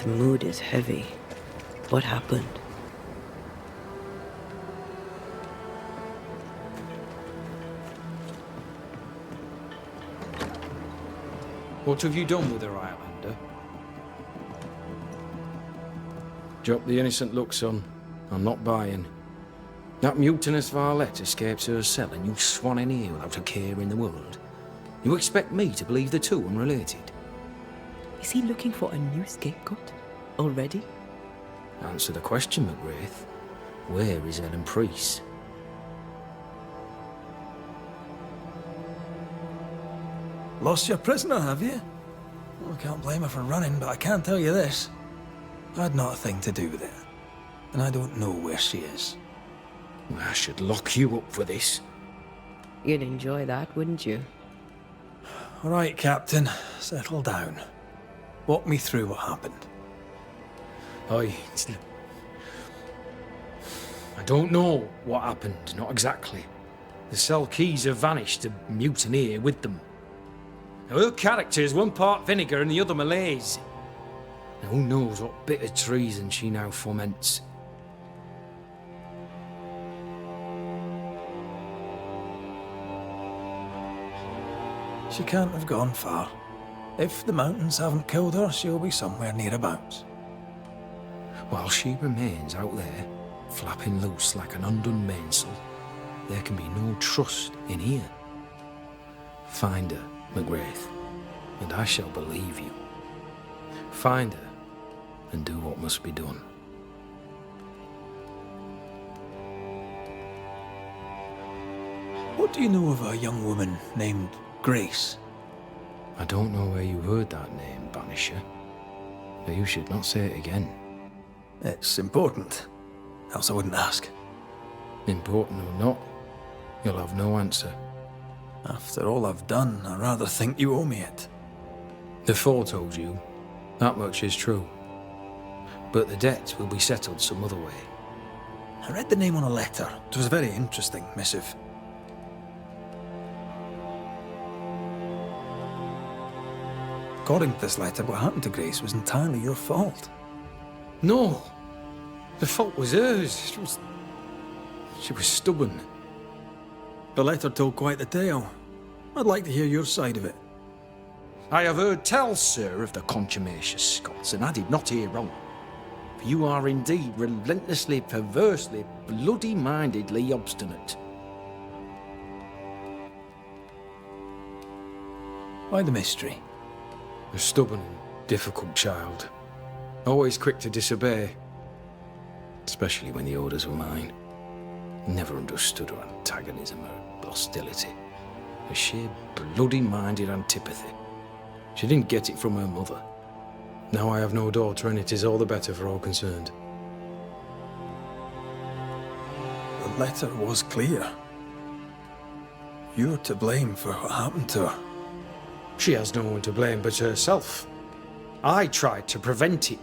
The mood is heavy. What happened? What have you done with her, Highlander? Drop the innocent look, son. I'm not buying. That mutinous varlet escapes her cell and you swan in here without a care in the world. You expect me to believe the two unrelated? Is he looking for a new scapegoat? Already? Answer the question, McGrath. Where is Ellen Priest? Lost your prisoner, have you? Well, I can't blame her for running, but I can tell you this. I had not a thing to do with it. And I don't know where she is. I should lock you up for this. You'd enjoy that, wouldn't you? All right, Captain. Settle down. Walk me through what happened. I don't know what happened, not exactly. The cell keys have vanished, a mutineer with them. Now, her character is one part vinegar and the other malaise. Now, who knows what bitter treason she now foments. She can't have gone far. If the mountains haven't killed her, she'll be somewhere nearabouts. While she remains out there, flapping loose like an undone mainsail, there can be no trust in here. Find her, McGrath, and I shall believe you. Find her, and do what must be done. What do you know of a young woman named Grace? I don't know where you heard that name, Banisher, but you should not say it again. It's important, else I wouldn't ask. Important or not, you'll have no answer. After all I've done, I rather think you owe me it. The Four told you, that much is true. But the debt will be settled some other way. I read the name on a letter. It was a very interesting missive. According to this letter, what happened to Grace was entirely your fault. No! The fault was hers. She was stubborn. The letter told quite the tale. I'd like to hear your side of it. I have heard tell, sir, of the contumacious Scots, and I did not hear wrong. For you are indeed relentlessly, perversely, bloody-mindedly obstinate. Why the mystery? A stubborn and difficult child. Always quick to disobey. Especially when the orders were mine. Never understood her antagonism or hostility. A sheer bloody-minded antipathy. She didn't get it from her mother. Now I have no daughter, and it is all the better for all concerned. The letter was clear. You're to blame for what happened to her. She has no one to blame but herself. I tried to prevent it.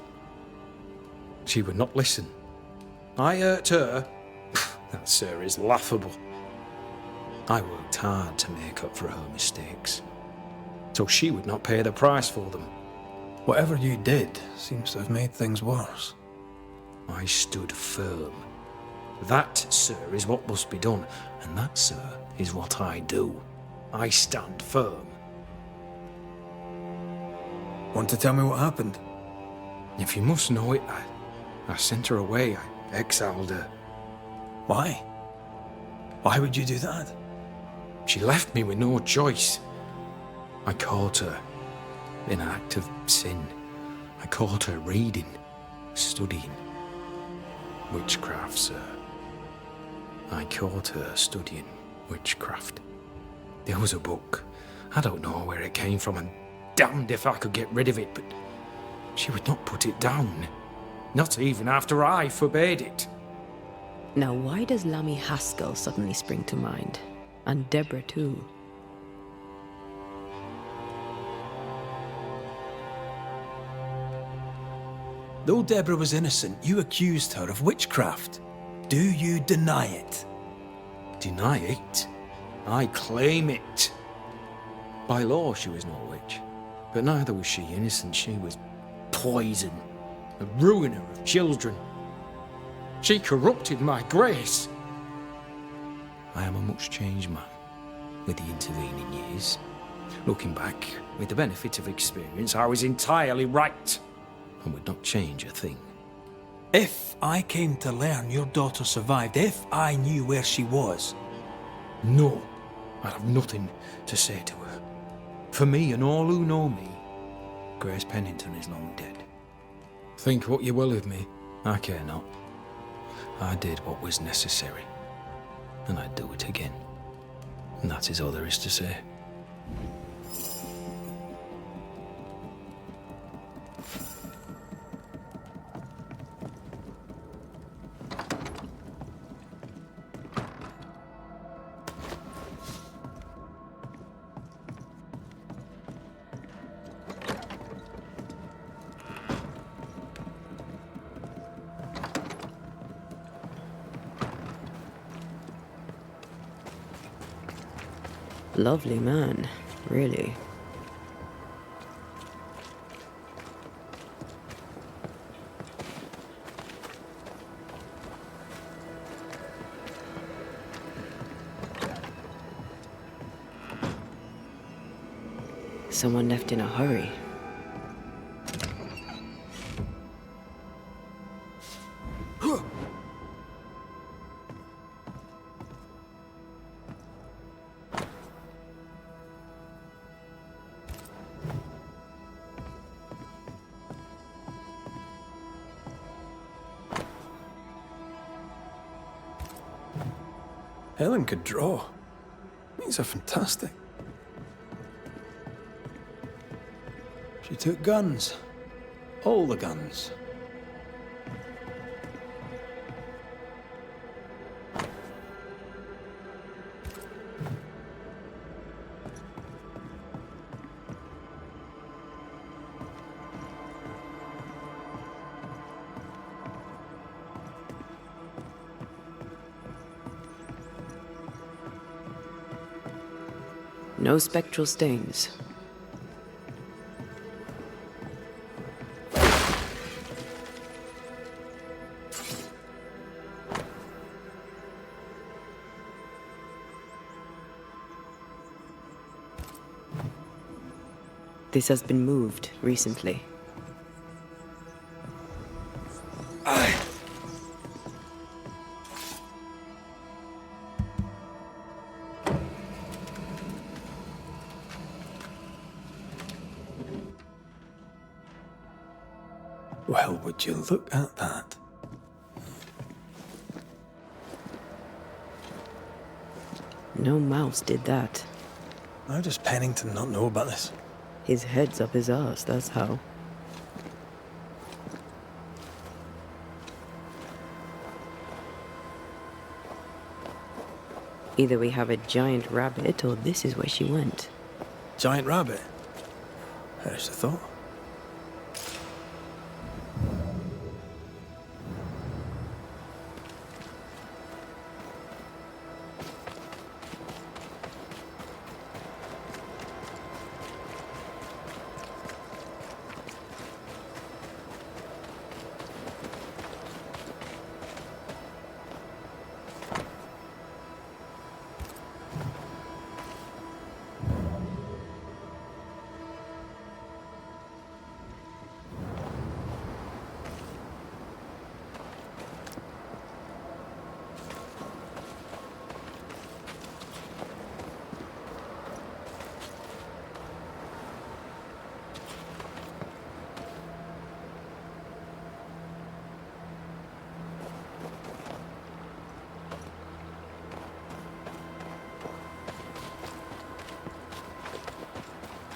She would not listen. I hurt her. That, sir, is laughable. I worked hard to make up for her mistakes, so she would not pay the price for them. Whatever you did seems to have made things worse. I stood firm. That, sir, is what must be done, and that, sir, is what I do. I stand firm. Want to tell me what happened? If you must know it, I sent her away. I exiled her. Why? Why would you do that? She left me with no choice. I caught her in an act of sin. I caught her reading, studying. Witchcraft, sir. I caught her studying witchcraft. There was a book. I don't know where it came from, and damned if I could get rid of it, but she would not put it down. Not even after I forbade it. Now, why does Lammy Haskell suddenly spring to mind? And Deborah, too. Though Deborah was innocent, you accused her of witchcraft. Do you deny it? Deny it? I claim it. By law, she was no witch. But neither was she innocent. She was poison. a ruiner of children. She corrupted my grace. I am a much changed man with the intervening years. Looking back, with the benefit of experience, I was entirely right and would not change a thing. If I came to learn your daughter survived, if I knew where she was... No, I'd have nothing to say to her. For me and all who know me, Grace Pennington is long dead. Think what you will of me, I care not. I did what was necessary, and I'd do it again. And that is all there is to say. Lovely man, really. Someone left in a hurry. Helen could draw. These are fantastic. She took guns. All the guns. No spectral stains. This has been moved recently. Well, would you look at that? No mouse did that. How does Pennington not know about this? His head's up his arse, that's how. Either we have a giant rabbit or this is where she went. Giant rabbit? There's the thought.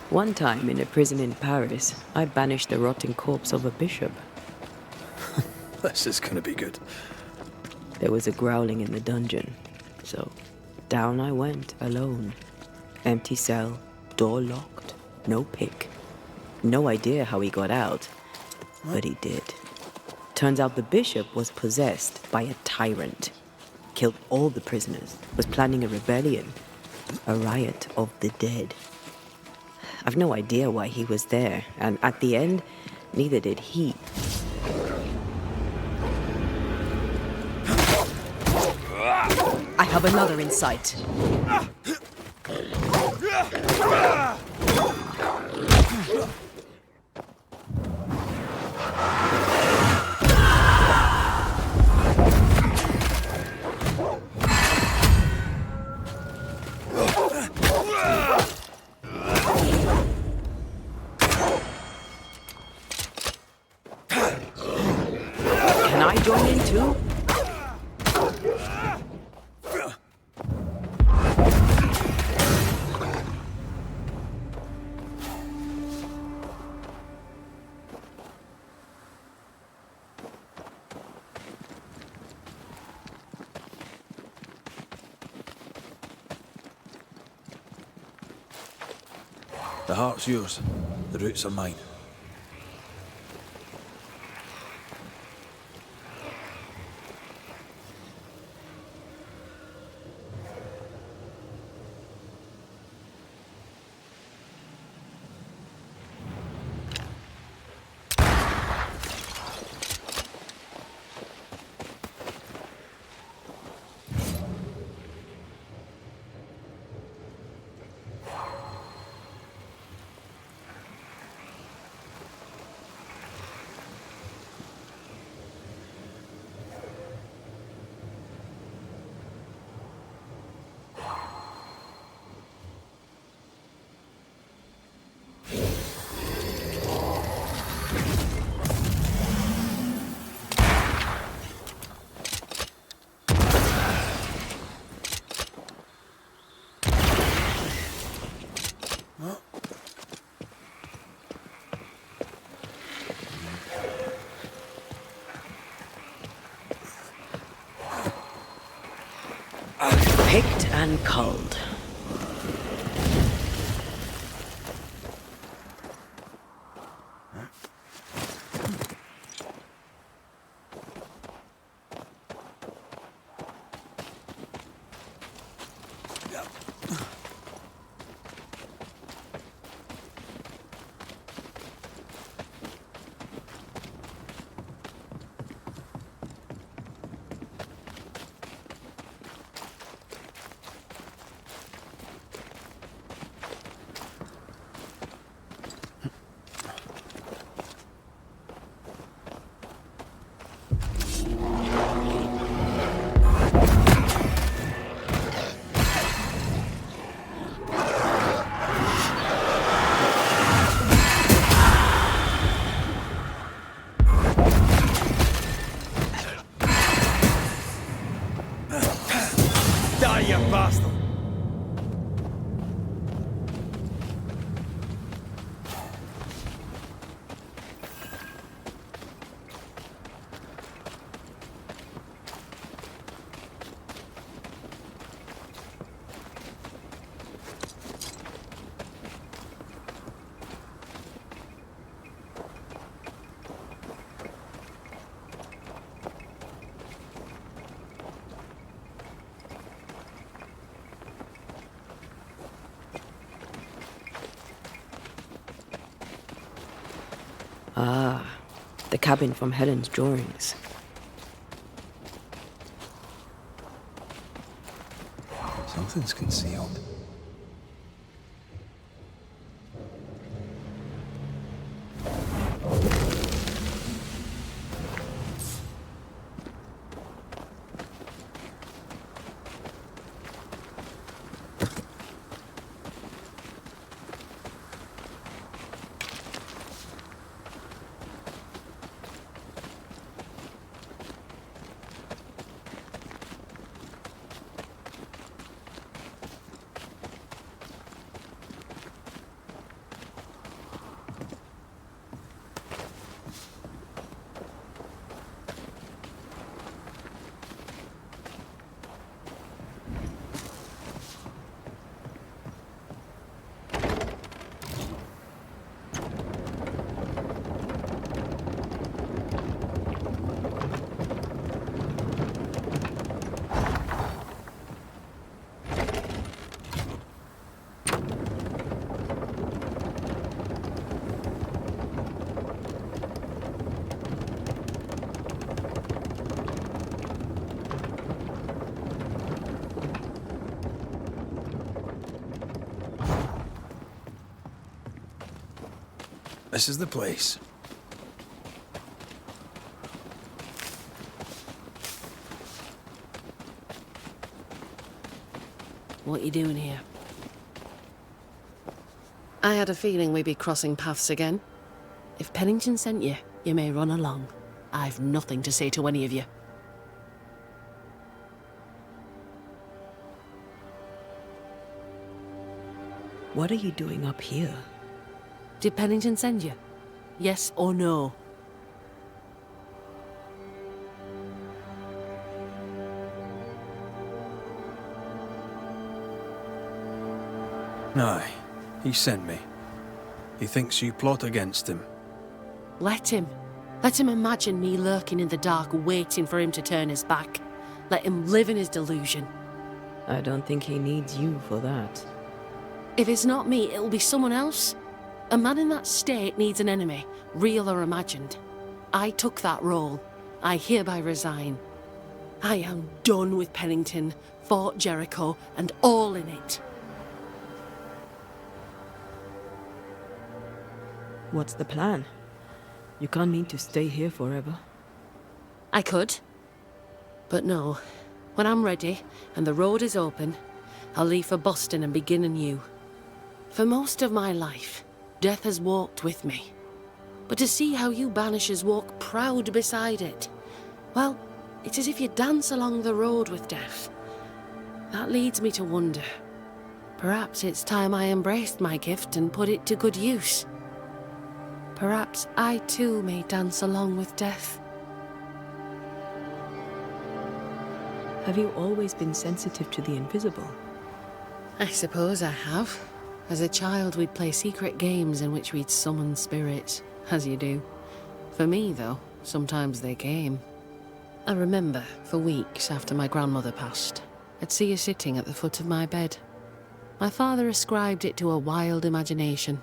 One time in a prison in Paris, I banished the rotting corpse of a bishop. This is gonna be good. There was a growling in the dungeon, so down I went alone. Empty cell, door locked, no pick. No idea how he got out, but he did. Turns out the bishop was possessed by a tyrant. Killed all the prisoners, was planning a rebellion, a riot of the dead. I've no idea why he was there, and at the end, neither did he. I have another in sight. Can I join in too? The heart's yours. The roots are mine. Picked and culled. Ah, the cabin from Helen's drawings. Something's concealed. This is the place. What are you doing here? I had a feeling we'd be crossing paths again. If Pennington sent you, you may run along. I've nothing to say to any of you. What are you doing up here? Did Pennington send you? Yes or no? Aye, he sent me. He thinks you plot against him. Let him. Let him imagine me lurking in the dark, waiting for him to turn his back. Let him live in his delusion. I don't think he needs you for that. If it's not me, it'll be someone else. A man in that state needs an enemy, real or imagined. I took that role. I hereby resign. I am done with Pennington, Fort Jericho, and all in it. What's the plan? You can't need to stay here forever. I could. But no. When I'm ready, and the road is open, I'll leave for Boston and begin anew. For most of my life, death has walked with me. But to see how you Banishers walk proud beside it, well, it's as if you dance along the road with death. That leads me to wonder. Perhaps it's time I embraced my gift and put it to good use. Perhaps I too may dance along with death. Have you always been sensitive to the invisible? I suppose I have. As a child, we'd play secret games in which we'd summon spirits, as you do. For me, though, sometimes they came. I remember, for weeks after my grandmother passed, I'd see her sitting at the foot of my bed. My father ascribed it to a wild imagination.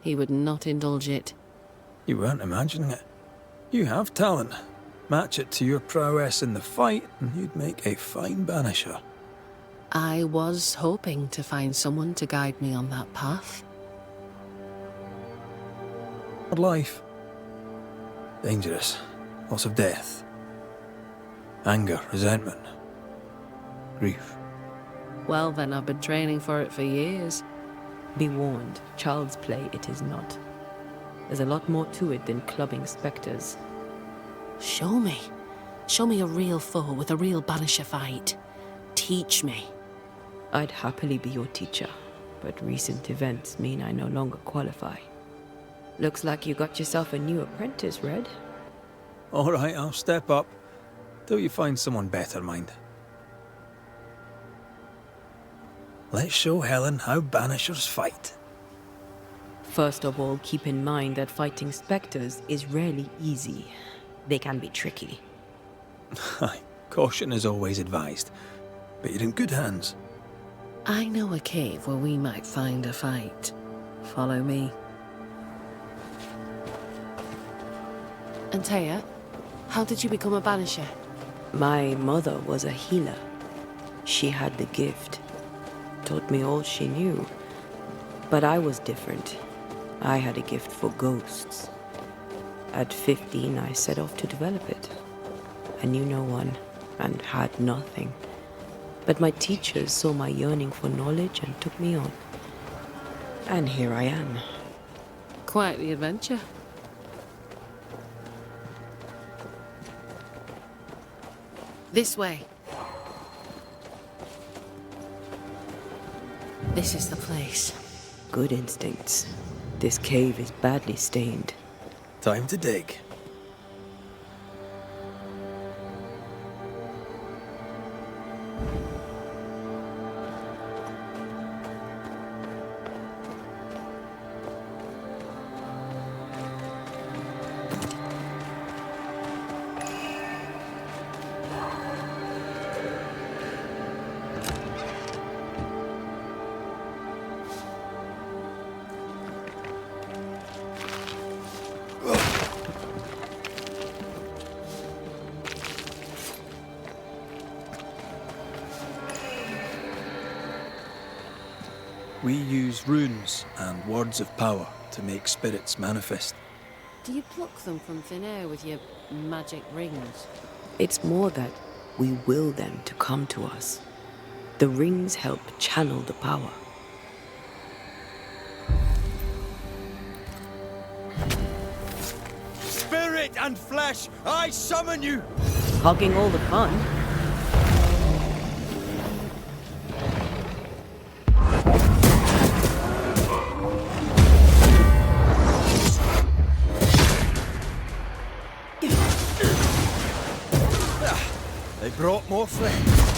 He would not indulge it. You weren't imagining it. You have talent. Match it to your prowess in the fight, and you'd make a fine banisher. I was hoping to find someone to guide me on that path. Hard life. Dangerous. Lots of death. Anger, resentment. Grief. Well then, I've been training for it for years. Be warned, child's play it is not. There's a lot more to it than clubbing spectres. Show me. Show me a real foe with a real banisher fight. Teach me. I'd happily be your teacher, but recent events mean I no longer qualify. Looks like you got yourself a new apprentice, Red. All right, I'll step up. Till you find someone better, mind. Let's show Helen how banishers fight. First of all, keep in mind that fighting spectres is rarely easy. They can be tricky. Aye, caution is always advised, but you're in good hands. I know a cave where we might find a fight. Follow me. And Taya, how did you become a banisher? My mother was a healer. She had the gift. Taught me all she knew. But I was different. I had a gift for ghosts. At 15, I set off to develop it. I knew no one and had nothing. But my teachers saw my yearning for knowledge and took me on. And here I am. Quite the adventure. This way. This is the place. Good instincts. This cave is badly stained. Time to dig. We use runes and words of power to make spirits manifest. Do you pluck them from thin air with your magic rings? It's more that we will them to come to us. The rings help channel the power. Spirit and flesh, I summon you! Hogging all the fun. They brought more friends.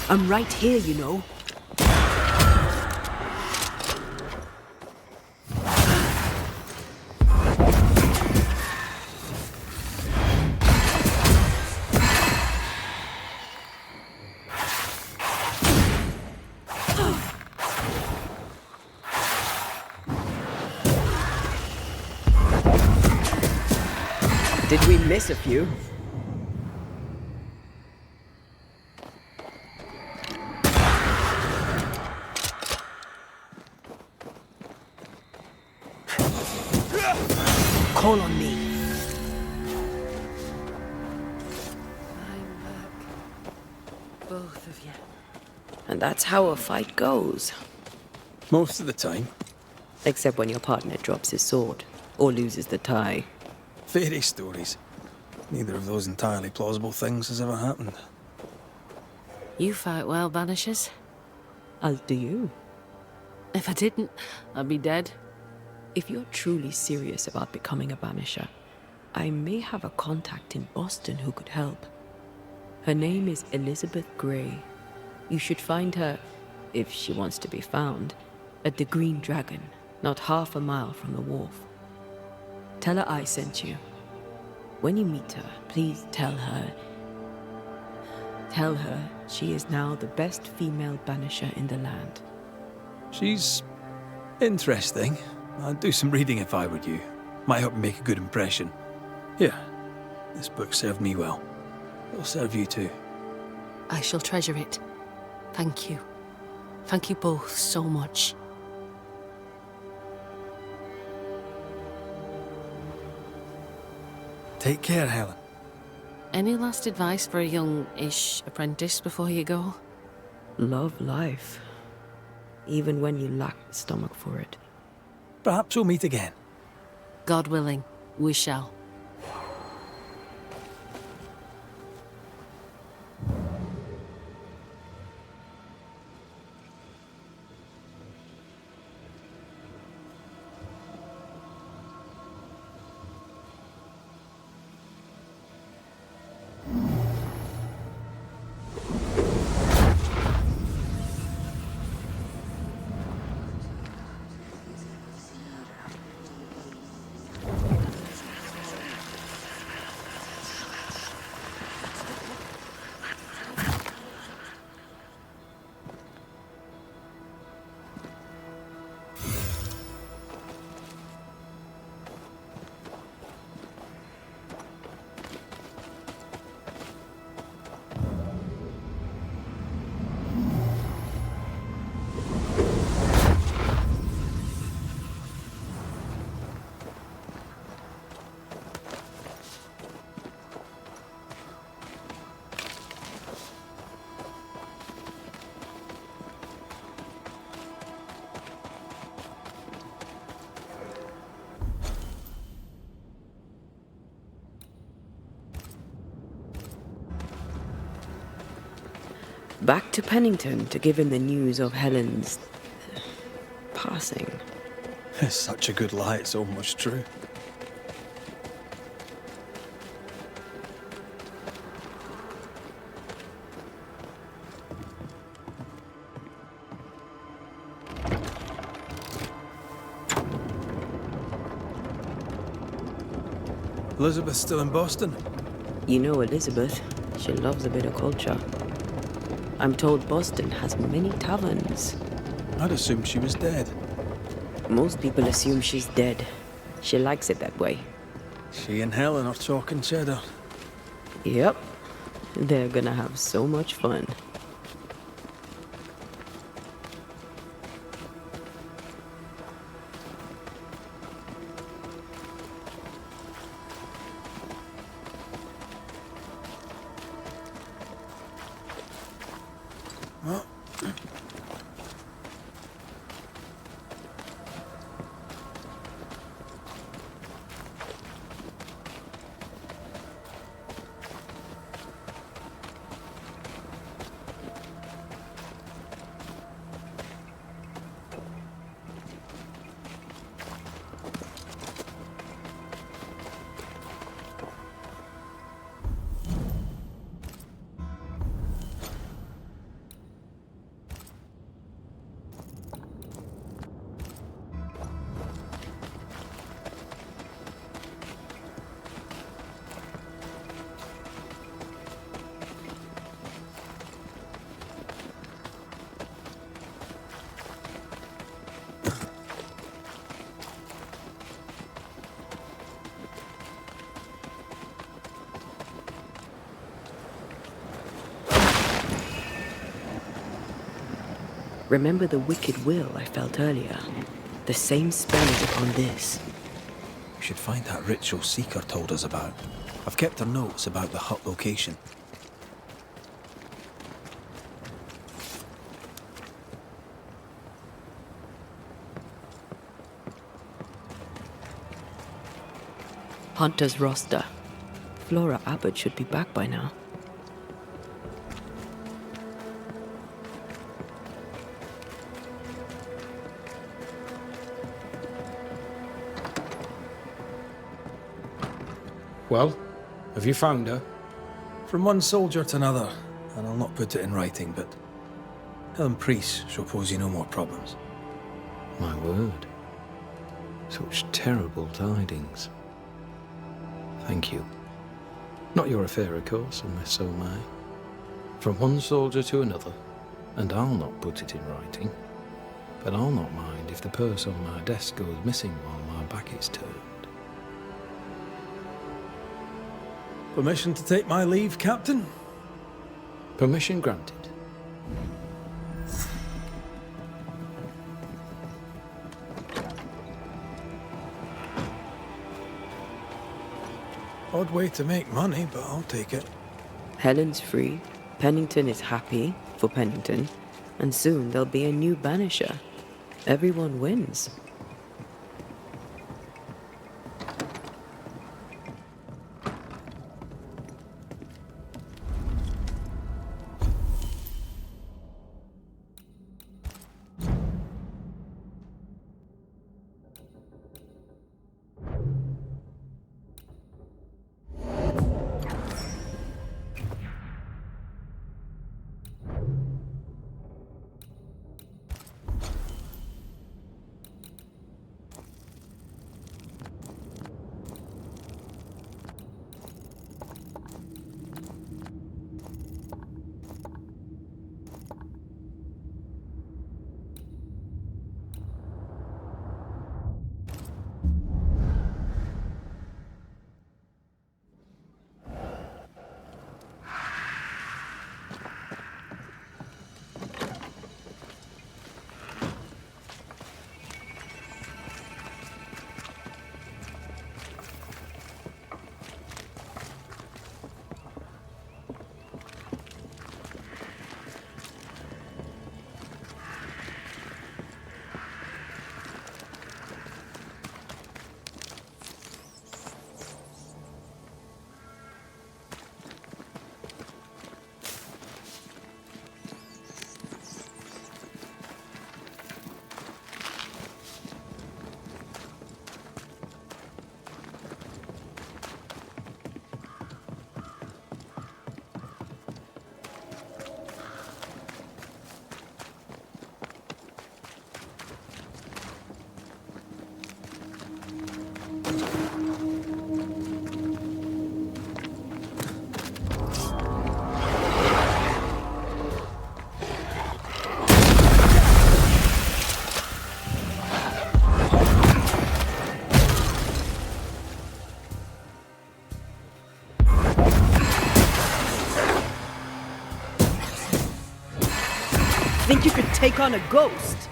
I'm right here, you know. Did we miss a few? Call on me. I'm back. Both of you. And that's how a fight goes. Most of the time. Except when your partner drops his sword or loses the tie. Fairy stories. Neither of those entirely plausible things has ever happened. You fight well, Banishers. As do you. If I didn't, I'd be dead. If you're truly serious about becoming a Banisher, I may have a contact in Boston who could help. Her name is Elizabeth Grey. You should find her, if she wants to be found, at the Green Dragon, not half a mile from the wharf. Tell her I sent you. When you meet her, please tell her she is now the best female Banisher in the land. She's interesting. I'd do some reading if I were you. Might help me make a good impression. Here, this book served me well. It'll serve you too. I shall treasure it. Thank you. Thank you both so much. Take care, Helen. Any last advice for a young-ish apprentice before you go? Love life, even when you lack the stomach for it. Perhaps we'll meet again. God willing, we shall. Back to Pennington to give him the news of Helen's passing. It's such a good lie, it's almost true. Elizabeth's still in Boston? You know Elizabeth. She loves a bit of culture. I'm told Boston has many taverns. I'd assumed she was dead. Most people assume she's dead. She likes it that way. She and Helen are talking cheddar. Yep. They're gonna have so much fun. Remember the wicked will I felt earlier? The same spell is upon this. We should find that ritual Seeker told us about. I've kept her notes about the hut location. Hunter's roster. Flora Abbott should be back by now. Well, have you found her? From one soldier to another, and I'll not put it in writing, but Helen Priest shall pose you no more problems. My word. Such terrible tidings. Thank you. Not your affair, of course, unless so am I. From one soldier to another, and I'll not put it in writing. But I'll not mind if the purse on my desk goes missing while my back is turned. Permission to take my leave, Captain? Permission granted. Odd way to make money, but I'll take it. Helen's free, Pennington is happy for Pennington, and soon there'll be a new Banisher. Everyone wins. took on a ghost.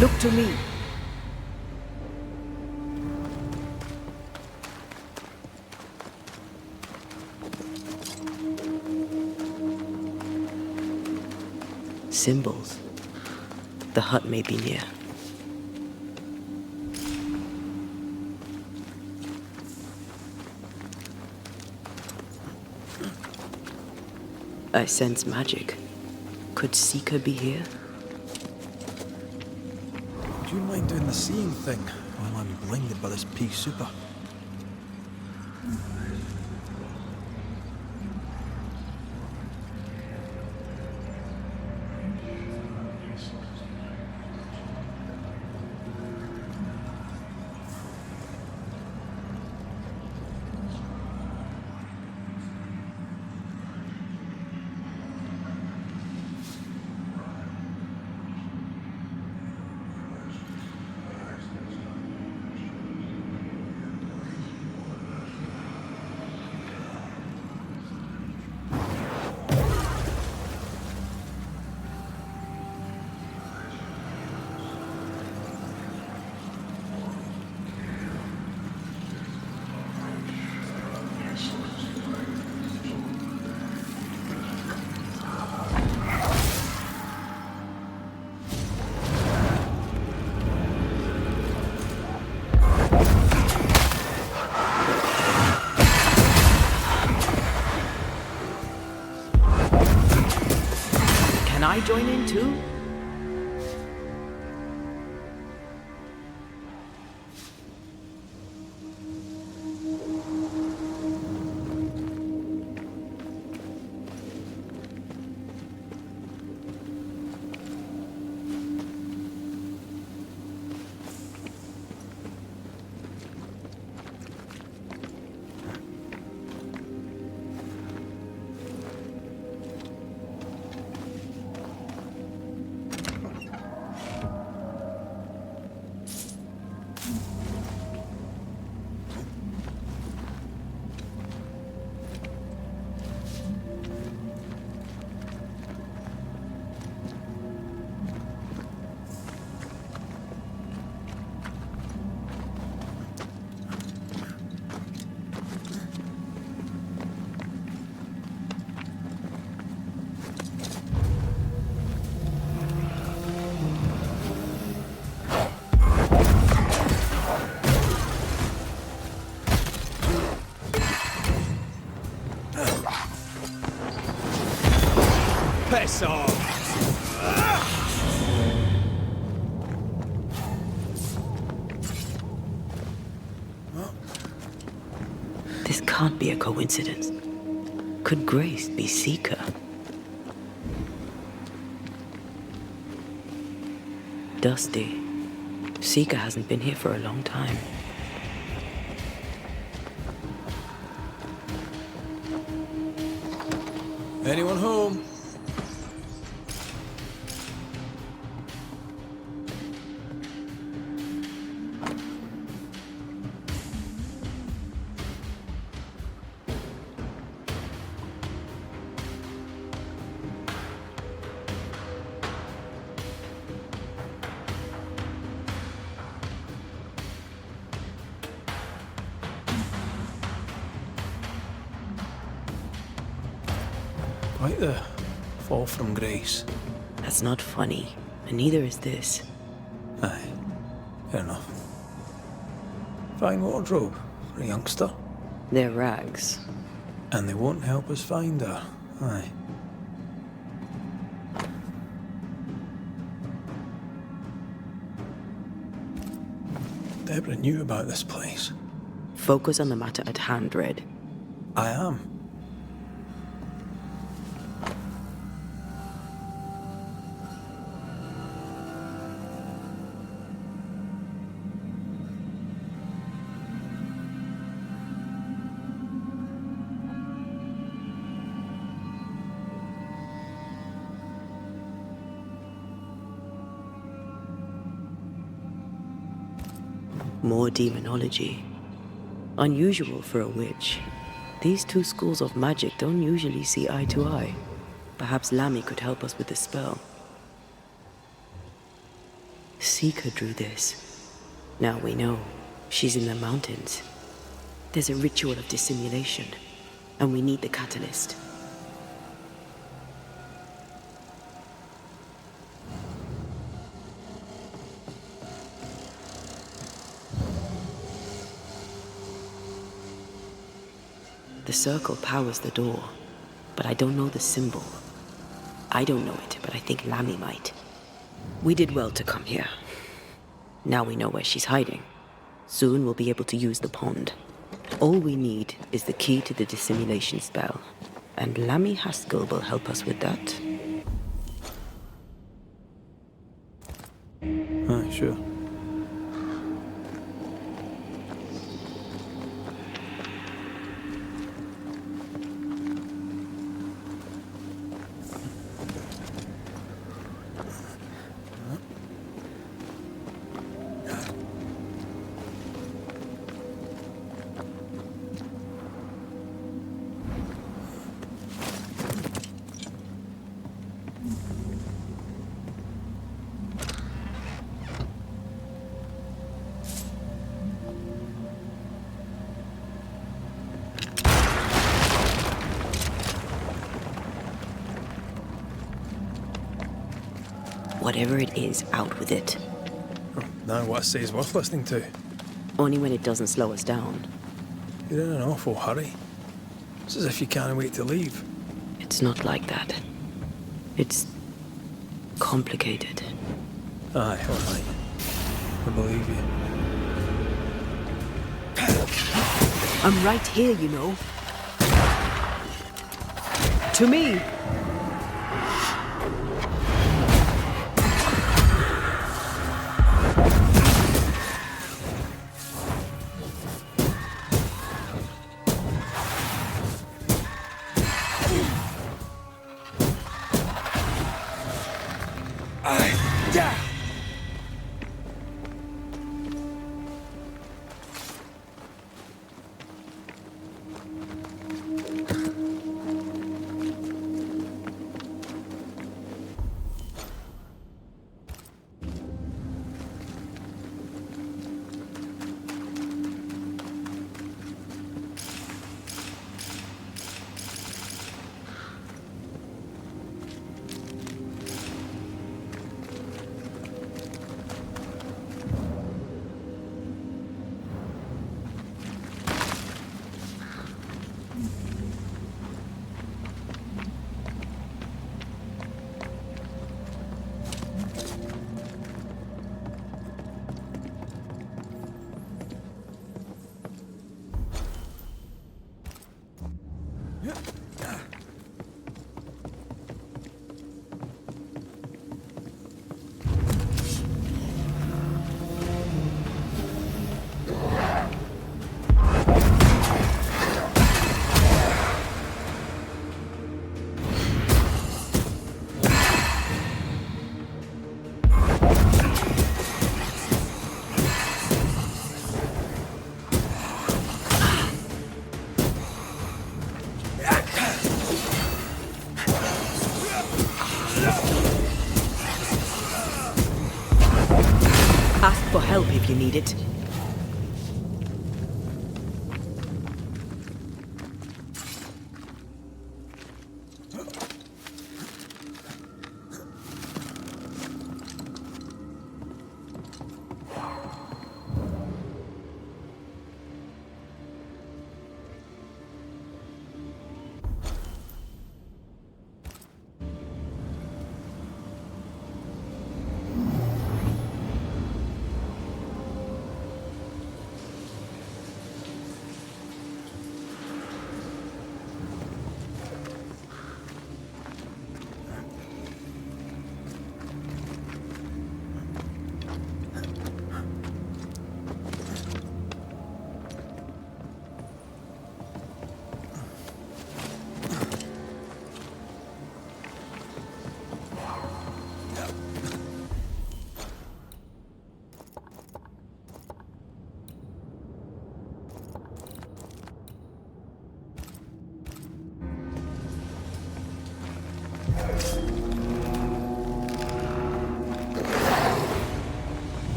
Look to me. Symbols. The hut may be near. I sense magic. Could Seeker be here? Do you mind doing the seeing thing while I'm blinded by this pea super? Can I join in too? Piss off! This can't be a coincidence. Could Grace be Seeker? Dusty. Seeker hasn't been here for a long time. Anyone home? Quite the fall from grace. That's not funny, and neither is this. Aye, fair enough. Fine wardrobe for a youngster. They're rags. And they won't help us find her. Aye. Deborah knew about this place. Focus on the matter at hand, Red. I am. More demonology. Unusual for a witch. These two schools of magic don't usually see eye to eye. Perhaps Lammy could help us with the spell. Seeker drew this. Now we know. She's in the mountains. There's a ritual of dissimulation, and we need the catalyst. The circle powers the door, but I don't know the symbol. I don't know it, but I think Lammy might. We did well to come here. Now we know where she's hiding. Soon we'll be able to use the pond. All we need is the key to the dissimulation spell, and Lammy Haskell will help us with that. Aye, sure. Whatever it is, out with it. Now what I say is worth listening to. Only when it doesn't slow us down. You're in an awful hurry. It's as if you can't wait to leave. It's not like that. It's complicated. Aye, all right. I believe you. I'm right here, you know. To me! Ask for help if you need it.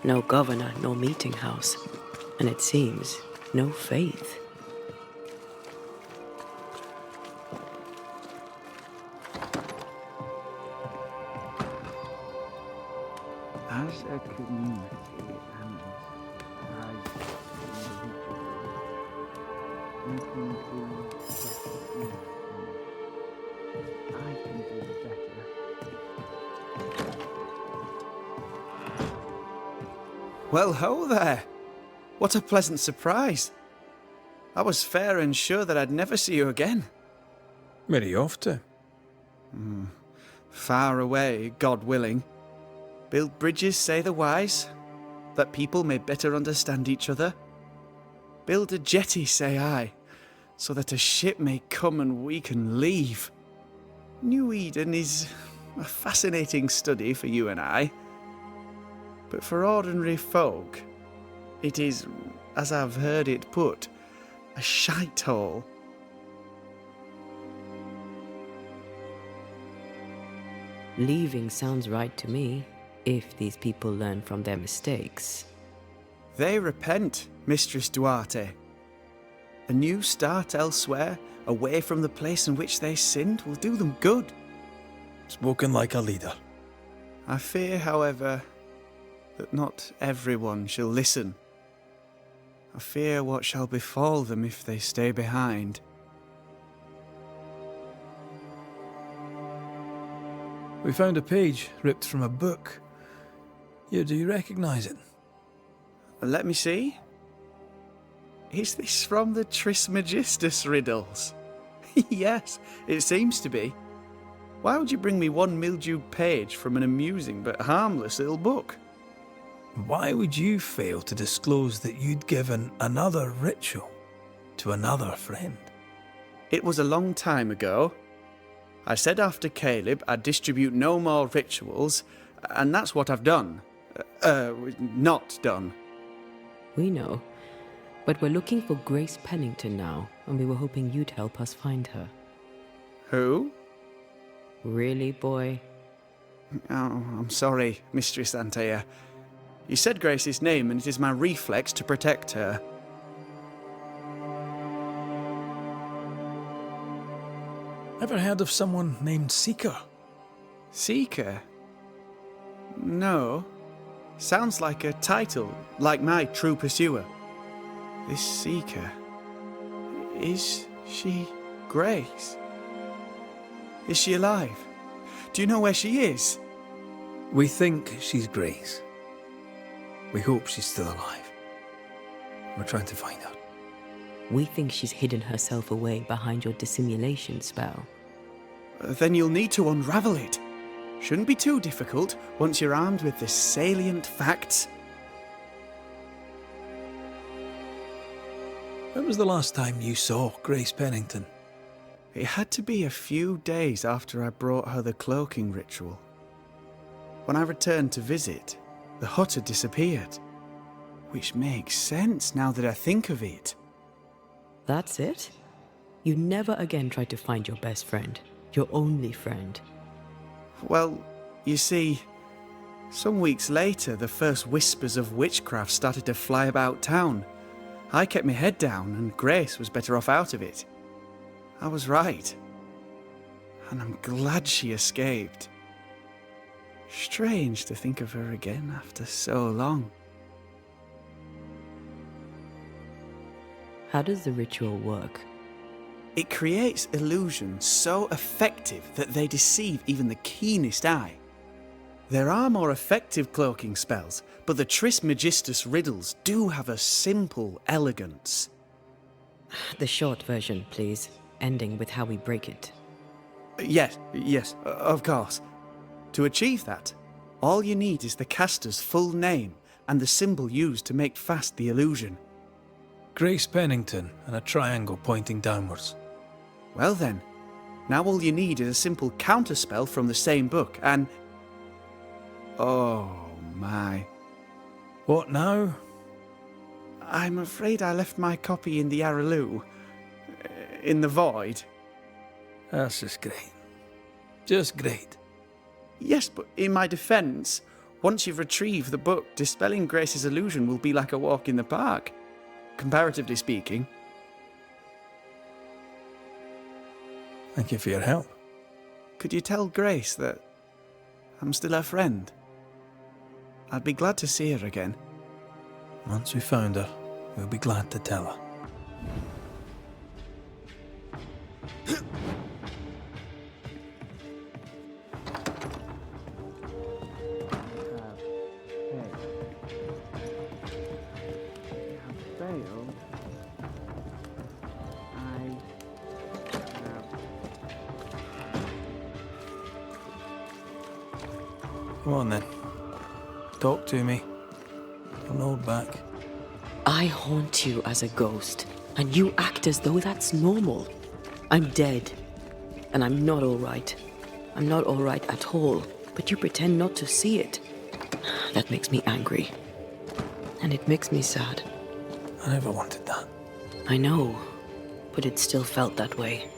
No governor, no meeting house, and it seems no faith. As a community and as individuals, I can do better. Well, ho there! What a pleasant surprise. I was fair and sure that I'd never see you again. Where are you off to? Far away, God willing. Build bridges, say the wise, that people may better understand each other. Build a jetty, say I, so that a ship may come and we can leave. New Eden is a fascinating study for you and I. But for ordinary folk, it is, as I've heard it put, a shite hole. Leaving sounds right to me, if these people learn from their mistakes. They repent, Mistress Duarte. A new start elsewhere, away from the place in which they sinned, will do them good. Spoken like a leader. I fear, however, that not everyone shall listen. I fear what shall befall them if they stay behind. We found a page ripped from a book. Here, do you recognise it? Let me see. Is this from the Trismegistus riddles? Yes, it seems to be. Why would you bring me one mildewed page from an amusing but harmless little book? Why would you fail to disclose that you'd given another ritual to another friend? It was a long time ago. I said after Caleb I'd distribute no more rituals, and that's what I've done. Not done. We know, but we're looking for Grace Pennington now, and we were hoping you'd help us find her. Who? Really, boy? Oh, I'm sorry, Mistress Antea. You said Grace's name, and it is my reflex to protect her. Ever heard of someone named Seeker? Seeker? No. Sounds like a title, like my true pursuer. This Seeker... Is she Grace? Is she alive? Do you know where she is? We think she's Grace. We hope she's still alive. We're trying to find her. We think she's hidden herself away behind your dissimulation spell. Then you'll need to unravel it. Shouldn't be too difficult once you're armed with the salient facts. When was the last time you saw Grace Pennington? It had to be a few days after I brought her the cloaking ritual. When I returned to visit, the hut had disappeared. Which makes sense now that I think of it. That's it? You never again tried to find your best friend, your only friend. Well, you see, some weeks later, the first whispers of witchcraft started to fly about town. I kept my head down, and Grace was better off out of it. I was right. And I'm glad she escaped. Strange to think of her again after so long. How does the ritual work? It creates illusions so effective that they deceive even the keenest eye. There are more effective cloaking spells, but the Trismegistus riddles do have a simple elegance. The short version, please, ending with how we break it. Yes, of course. To achieve that, all you need is the caster's full name and the symbol used to make fast the illusion. Grace Pennington and a triangle pointing downwards. Well then, now all you need is a simple counterspell from the same book and... Oh my. What now? I'm afraid I left my copy in the Araloo. In the void. That's just great. Just great. Yes, but in my defence, once you've retrieved the book, dispelling Grace's illusion will be like a walk in the park. Comparatively speaking. Thank you for your help. Could you tell Grace that I'm still her friend? I'd be glad to see her again. Once we found her, we'll be glad to tell her. Failed. Come on then. Talk to me. Don't hold back. I haunt you as a ghost, and you act as though that's normal. I'm dead, and I'm not all right. I'm not all right at all, but you pretend not to see it. That makes me angry, and it makes me sad. I never wanted that. I know, but it still felt that way.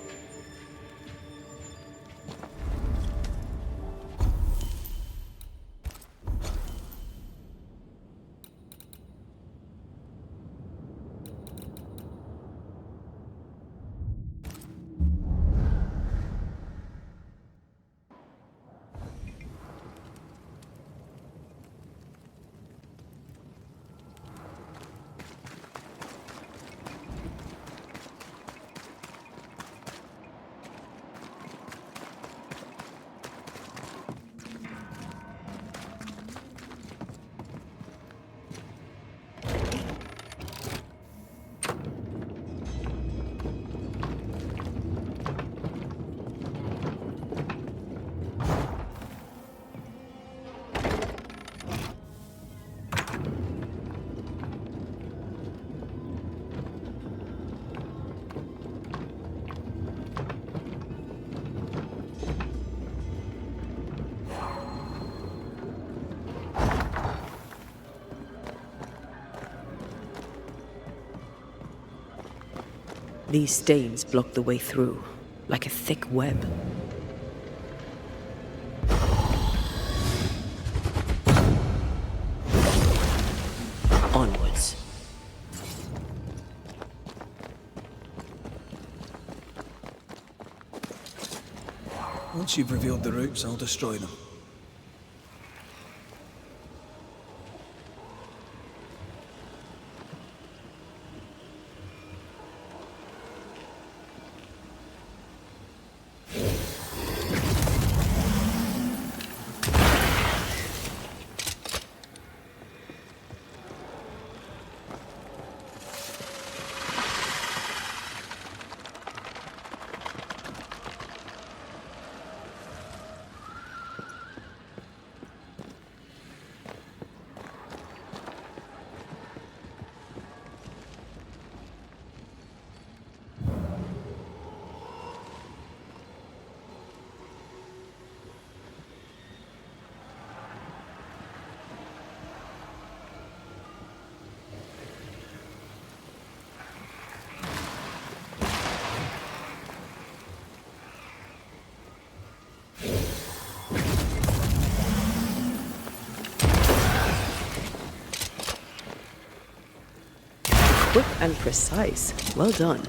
These stains block the way through, like a thick web. Onwards. Once you've revealed the roots, I'll destroy them. Quick and precise. Well done.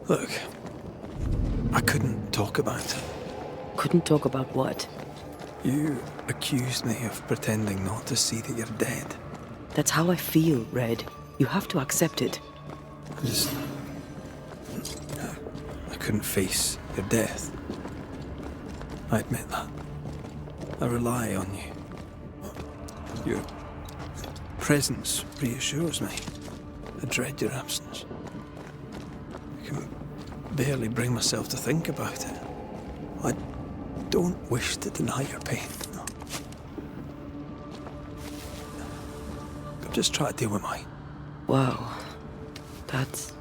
Look, I couldn't talk about it. Couldn't talk about what? You accused me of pretending not to see that you're dead. That's how I feel, Red. You have to accept it. I couldn't face your death. I admit that. I rely on you. Your presence reassures me. I dread your absence. I can barely bring myself to think about it. I don't wish to deny your pain. No. I'm just trying to deal with mine. Wow. That's...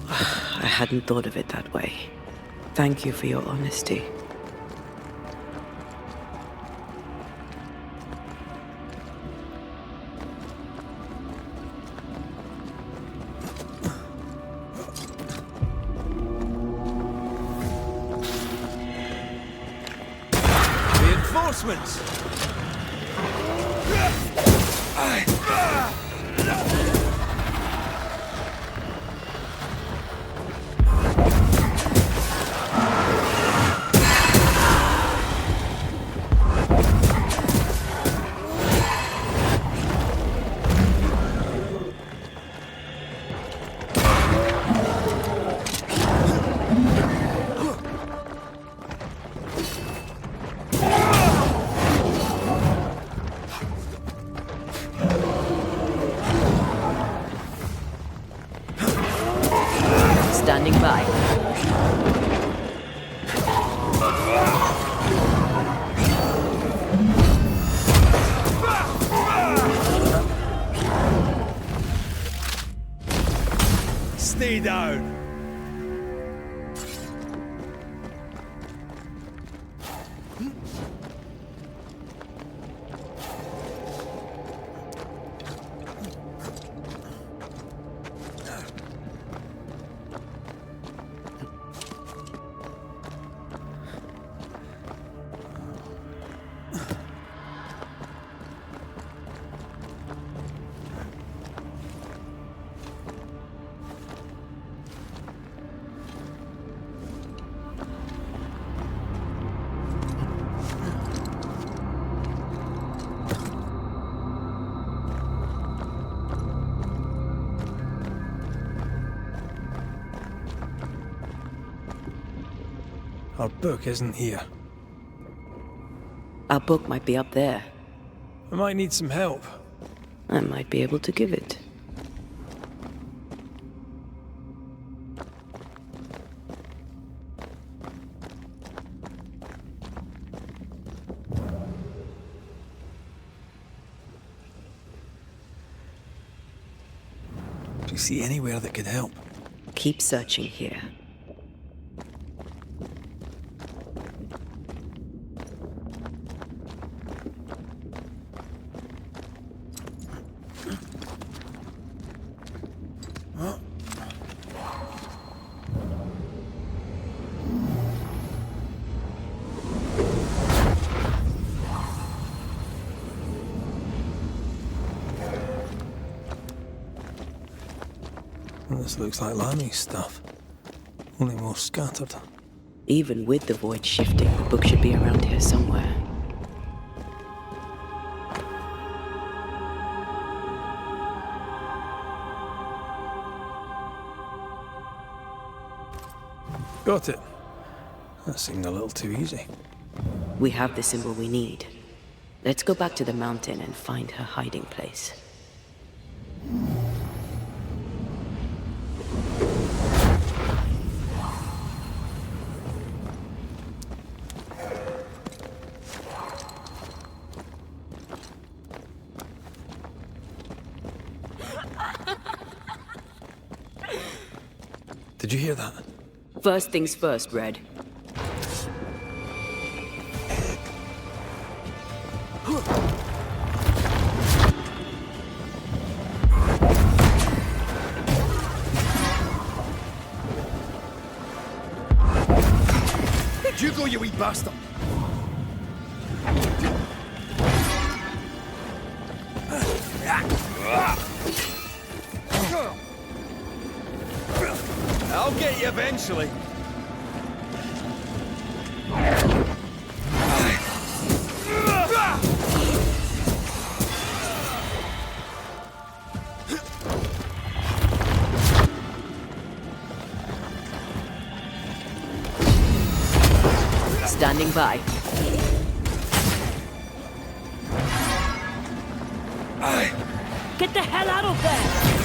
I hadn't thought of it that way. Thank you for your honesty. Reinforcements! Standing by. Stay down! Our book isn't here. Our book might be up there. I might need some help. I might be able to give it. Do you see anywhere that could help? Keep searching here. Well, this looks like Lami's stuff. Only more scattered. Even with the void shifting, the book should be around here somewhere. Got it. That seemed a little too easy. We have the symbol we need. Let's go back to the mountain and find her hiding place. Did you hear that? First things first, Red. You go, you wee bastard! I'll get you eventually. Standing by. Get the hell out of there!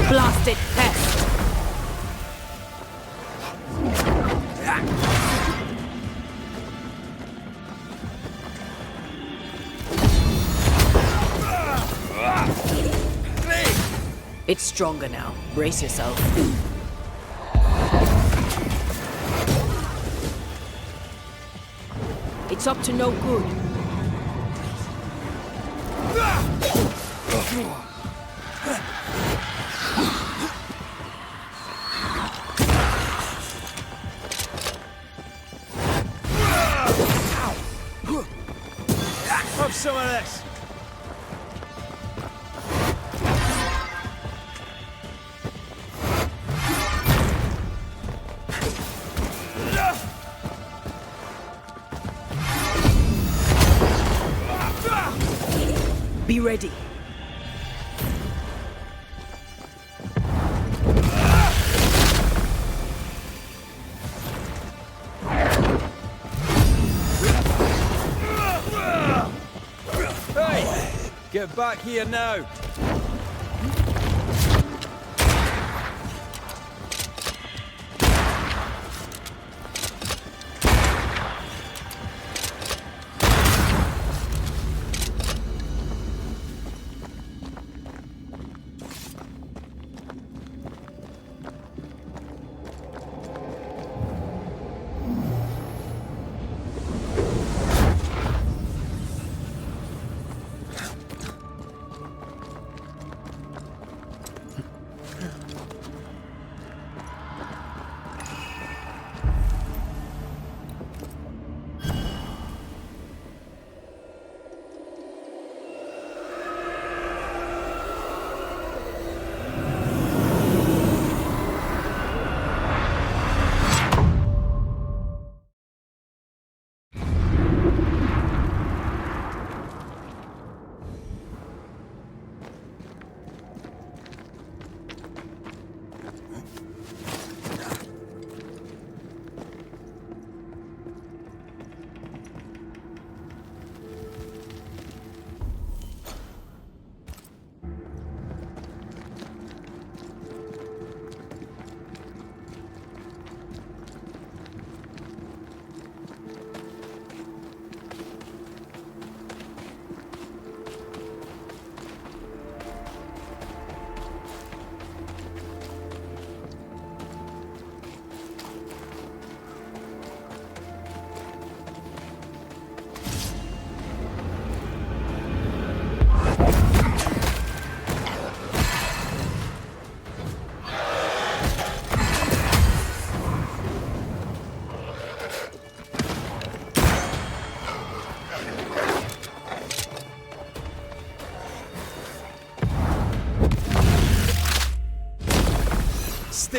Blasted pest! It's stronger now. Brace yourself. It's up to no good. Have some of this. Be ready. Hey! Get back here now!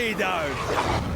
Stay down.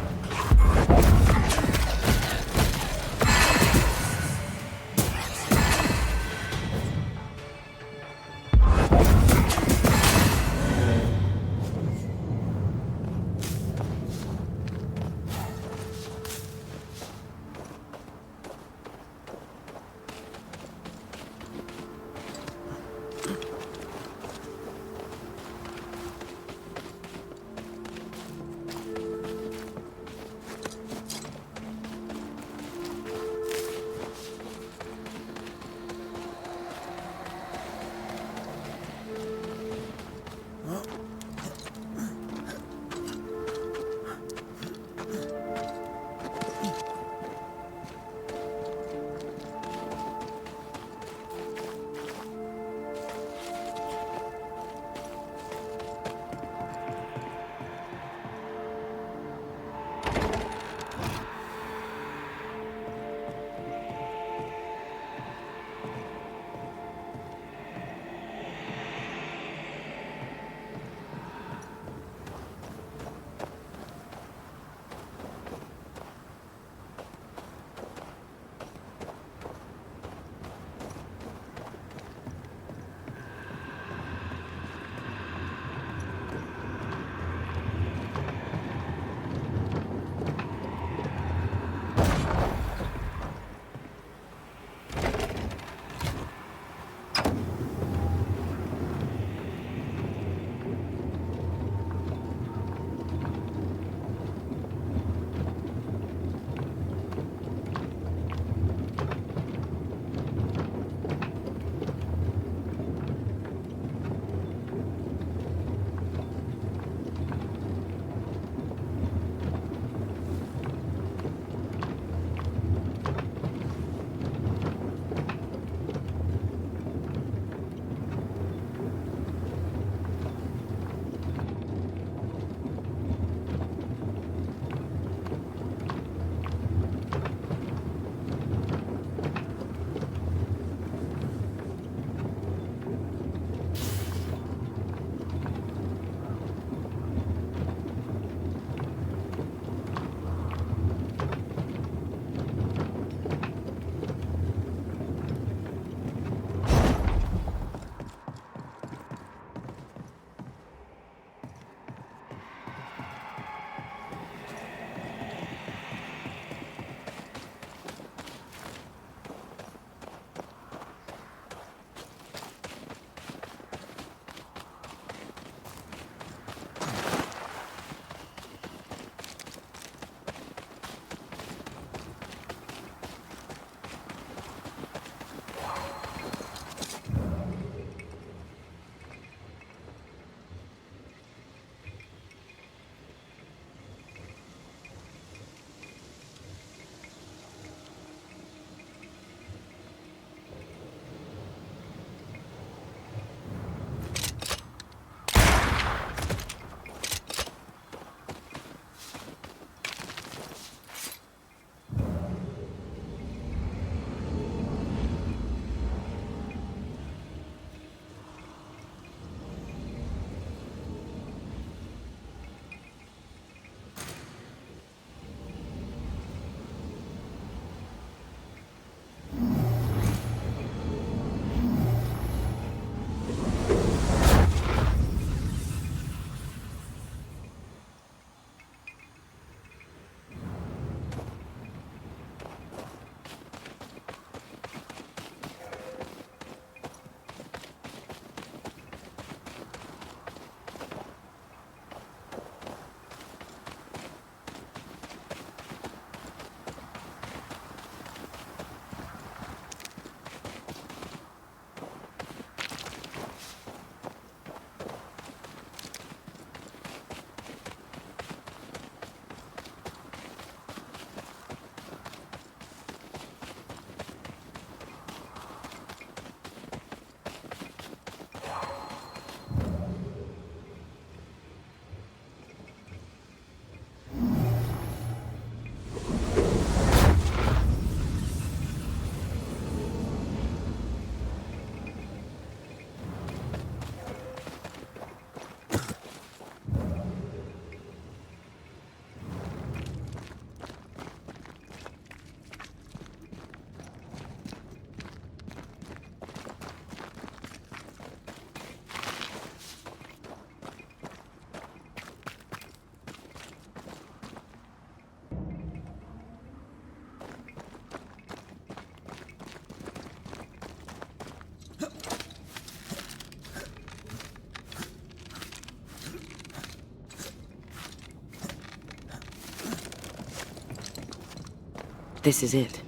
This is it.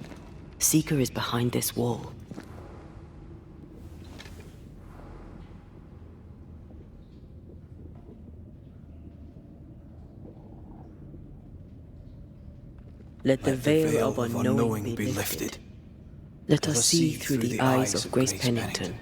Seeker is behind this wall. Let the veil of unknowing be lifted. Let us see through the eyes of Grace Pennington.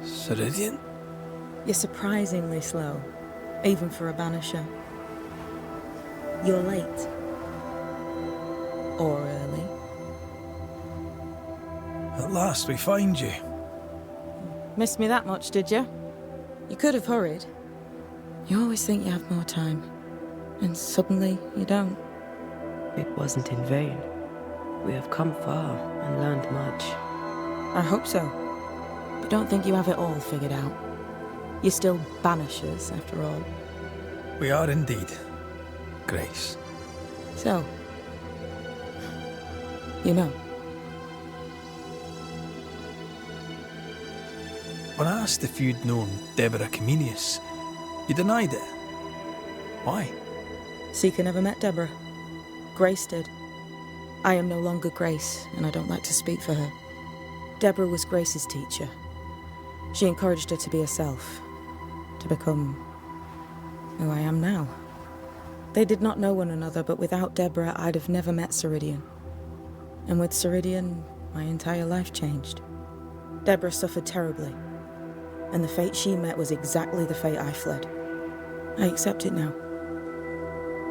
Ceridian? You're surprisingly slow, even for a Banisher. You're late. Or early. At last we find you. Missed me that much, did you? You could have hurried. You always think you have more time, and suddenly you don't. It wasn't in vain. We have come far and learned much. I hope so. But don't think you have it all figured out. You're still Banishers, after all. We are indeed, Grace. So, you know. When I asked if you'd known Deborah Comenius, you denied it. Why? Seeker never met Deborah. Grace did. I am no longer Grace, and I don't like to speak for her. Deborah was Grace's teacher. She encouraged her to be herself, to become who I am now. They did not know one another, but without Deborah, I'd have never met Ceridian. And with Ceridian, my entire life changed. Deborah suffered terribly, and the fate she met was exactly the fate I fled. I accept it now.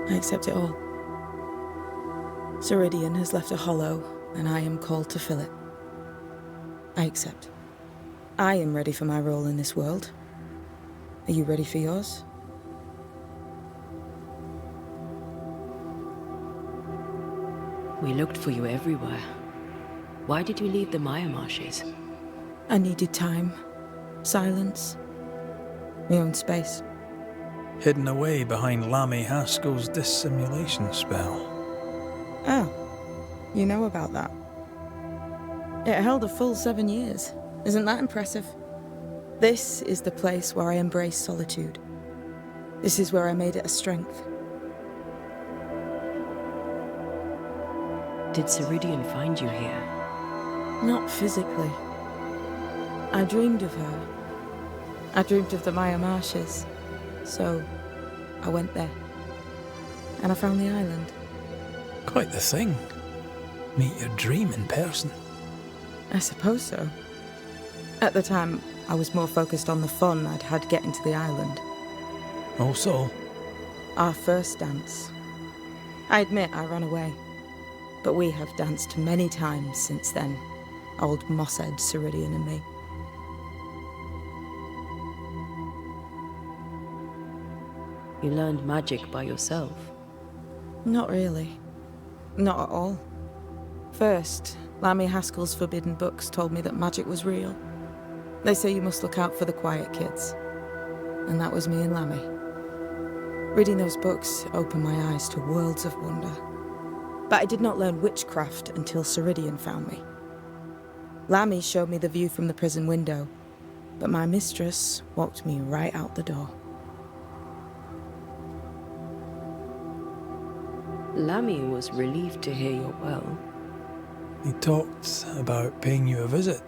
I accept it all. Ceridian has left a hollow, and I am called to fill it. I accept. I am ready for my role in this world. Are you ready for yours? We looked for you everywhere. Why did you leave the Maya marshes? I needed time, silence, my own space. Hidden away behind Lammy Haskell's dissimulation spell. Oh, you know about that. It held a full 7 years. Isn't that impressive? This is the place where I embrace solitude. This is where I made it a strength. Did Ceridian find you here? Not physically. I dreamed of her. I dreamed of the Maya marshes. So, I went there. And I found the island. Quite the thing. Meet your dream in person. I suppose so. At the time, I was more focused on the fun I'd had getting to the island. Also, Our first dance. I admit I ran away. But we have danced many times since then. Old Mosshead, Ceridian and me. You learned magic by yourself. Not really. Not at all. First, Lammy Haskell's forbidden books told me that magic was real. They say you must look out for the quiet kids. And that was me and Lammy. Reading those books opened my eyes to worlds of wonder. But I did not learn witchcraft until Ceridian found me. Lammy showed me the view from the prison window, but my mistress walked me right out the door. Lammy was relieved to hear you're well. he talked about paying you a visit.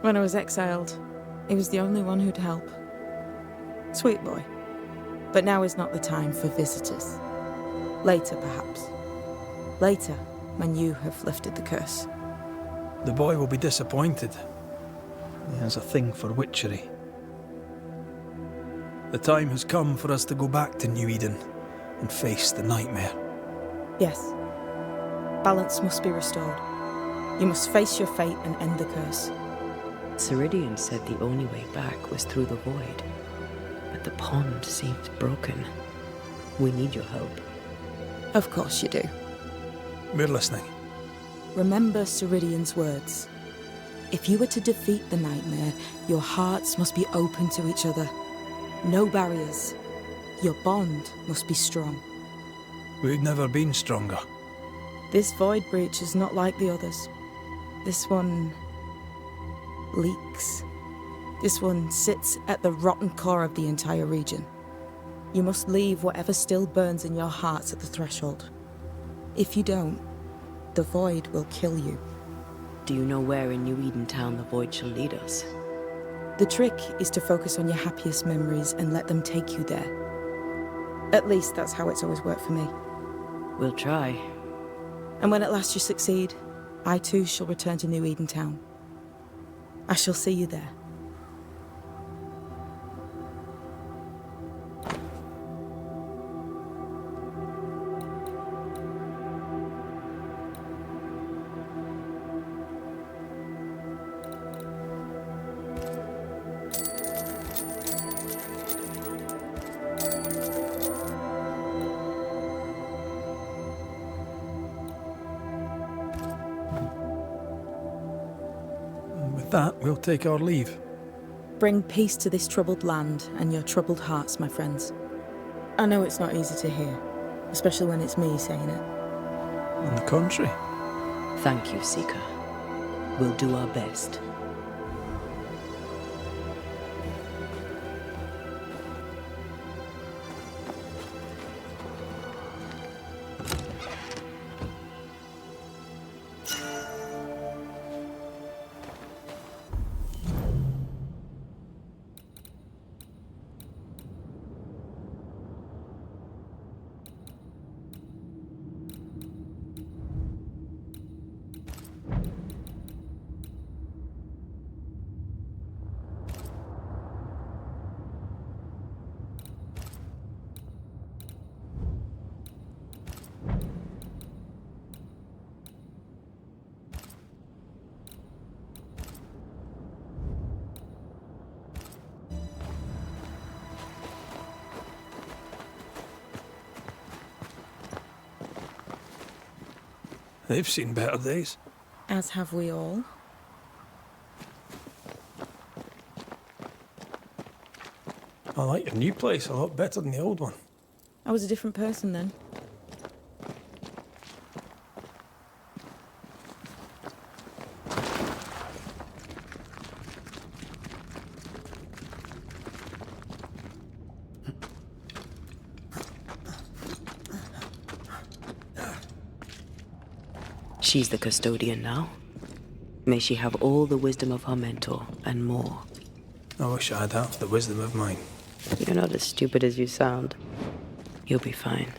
When I was exiled, he was the only one who'd help. Sweet boy. But now is not the time for visitors. Later, perhaps. Later, when you have lifted the curse. The boy will be disappointed. He has a thing for witchery. The time has come for us to go back to New Eden and face the nightmare. Yes. Balance must be restored. You must face your fate and end the curse. Ceridian said the only way back was through the void. But the pond seems broken. We need your help. Of course you do. We're listening. remember Ceridian's words. If you are to defeat the nightmare, your hearts must be open to each other. No barriers. Your bond must be strong. We've never been stronger. This void breach is not like the others. This one leaks. This one sits at the rotten core of the entire region. You must leave whatever still burns in your hearts at the threshold. If you don't, the void will kill you. Do you know where in New Eden Town the void shall lead us? The trick is to focus on your happiest memories and let them take you there. At least that's how it's always worked for me. We'll try. And when at last you succeed, I too shall return to New Eden Town. I shall see you there. With that, we'll take our leave. Bring peace to this troubled land and your troubled hearts, my friends. I know it's not easy to hear, especially when it's me saying it. On the contrary. Thank you, Seeker. We'll do our best. They've seen better days. As have we all. I like your new place a lot better than the old one. I was a different person then. She's the custodian now. May she have all the wisdom of her mentor and more. I wish I'd have the wisdom of mine. You're not as stupid as you sound. You'll be fine.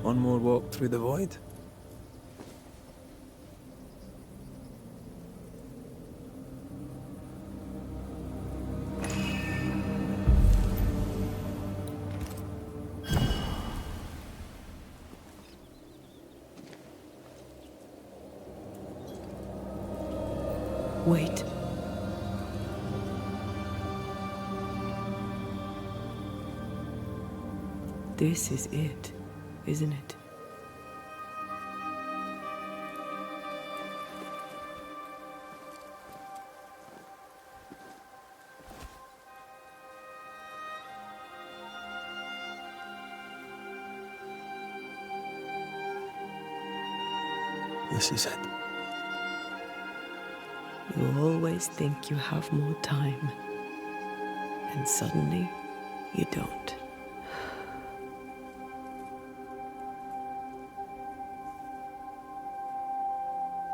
One more walk through the void. Wait. This is it, isn't it? This is it. You always think you have more time. and suddenly you don't.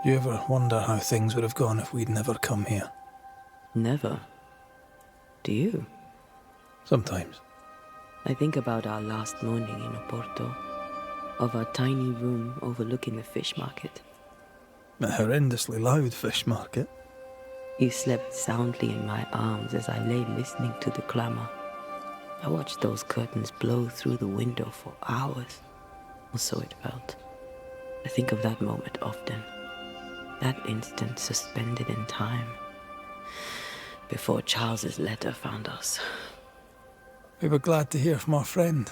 Do you ever wonder how things would have gone if we'd never come here? Never. Do you? Sometimes. I think about our last morning in Oporto, of our tiny room overlooking the fish market. A horrendously loud fish market. You slept soundly in my arms as I lay listening to the clamor. I watched those curtains blow through the window for hours, or so it felt. I think of that moment often. That instant suspended in time, before Charles's letter found us. We were glad to hear from our friend,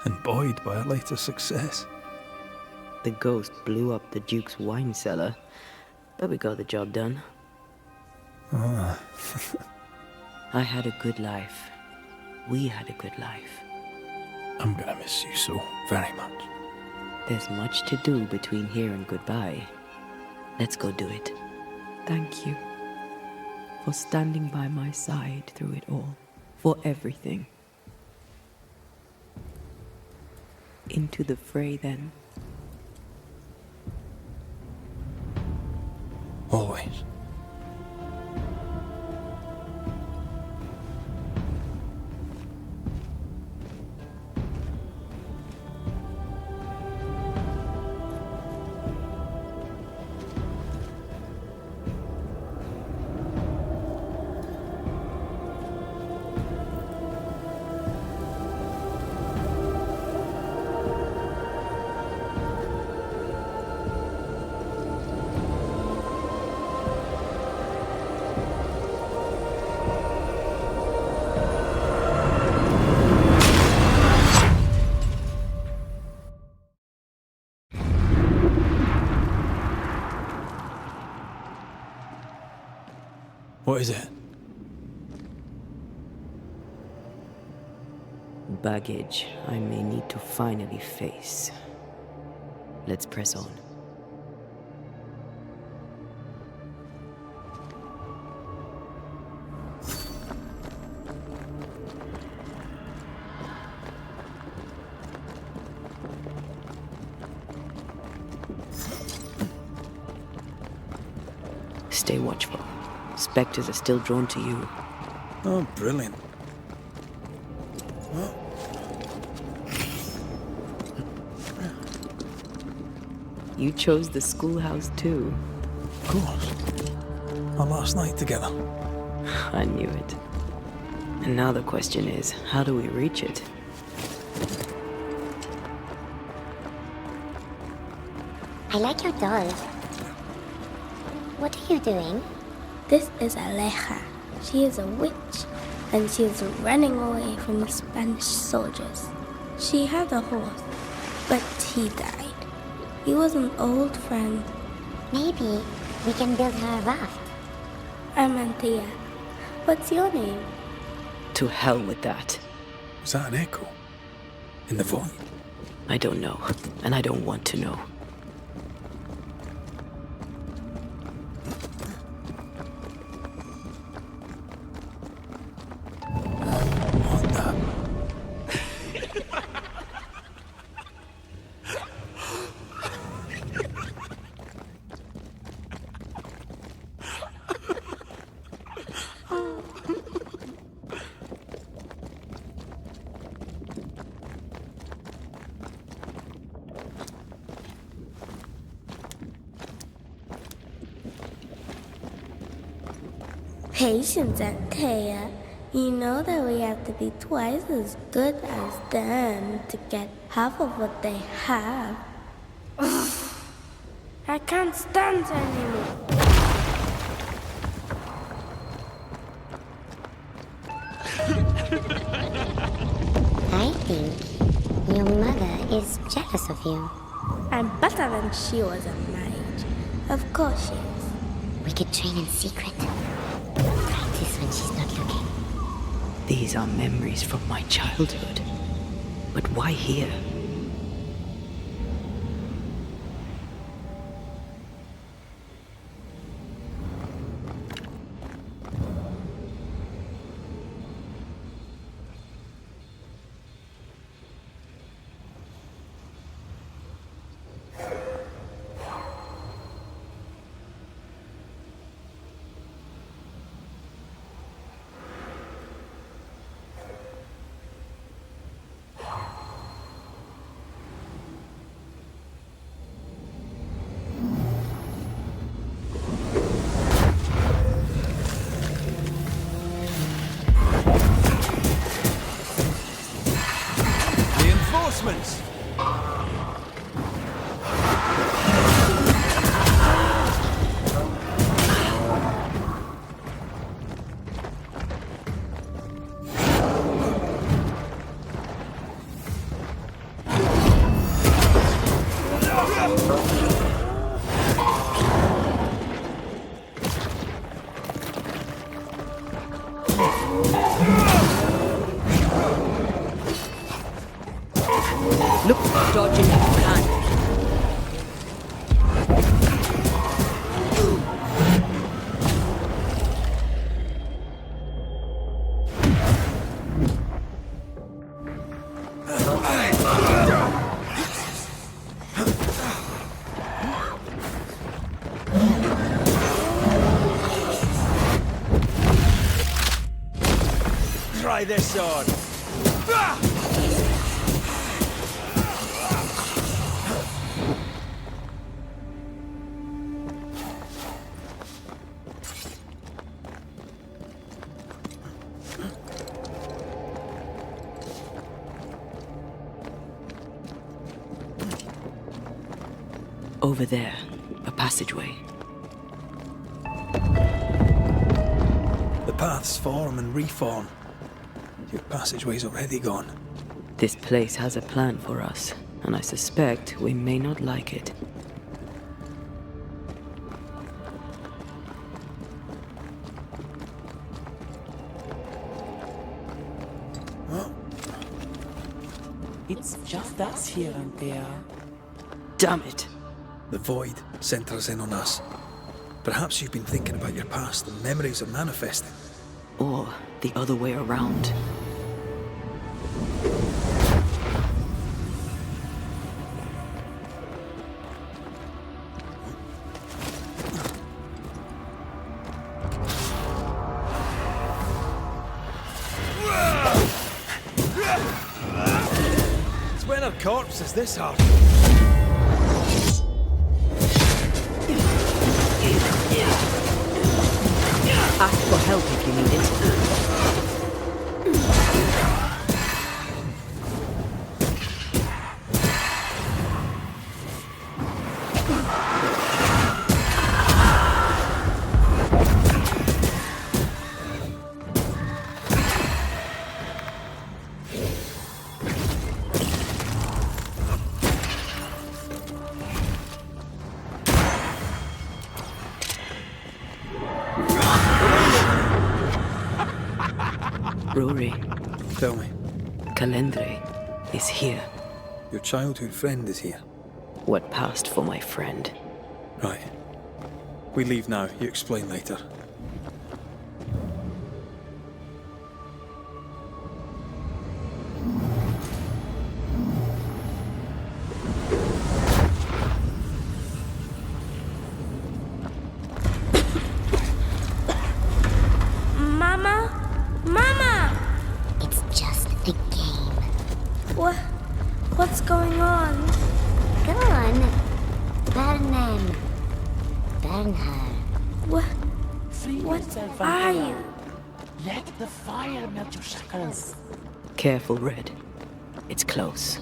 and buoyed by our latest success. The ghost blew up the Duke's wine cellar, but we got the job done. Ah. I had a good life. We had a good life. I'm gonna miss you so very much. There's much to do between here and goodbye. Let's go do it. Thank you for standing by my side through it all, for everything. Into the fray, then. Always. What is it? Baggage I may need to finally face. Let's press on. Stay watchful. Spectres are still drawn to you. Oh, brilliant. You chose the schoolhouse too. Of course. Our last night together. I knew it. And now the question is, how do we reach it? I like your doll. What are you doing? This is Aleja. She is a witch, and she is running away from the Spanish soldiers. She had a horse, but he died. He was an old friend. Maybe we can build her a raft. Amantia. What's your name? To hell with that. Was that an echo? In the void? I don't know, and I don't want to know. Patience, Antea. You know that we have to be twice as good as them to get half of what they have. I can't stand anymore. I think your mother is jealous of you. I'm better than she was at my age. Of course she is. We could train in secret. Practice when she's not looking. These are memories from my childhood. But why here? Reinforcements! Look, dodging if you can. Try this on. Over there, a passageway. The paths form and reform. Your passageway's already gone. This place has a plan for us, and I suspect we may not like it. It's just us here and there. Damn it! The void centres in on us. Perhaps you've been thinking about your past and memories are manifesting. Or the other way around. It's when our corpse is this hard. Ask for help if you need it. Rory, Tell me, Calendre is here. your childhood friend is here. What passed for my friend? Right. We leave now. You explain later. Mama? Mama! It's just a game. What's going on? Go on. Burn them. Burn her. What are you? Let the fire melt your shackles. Careful, Red. It's close.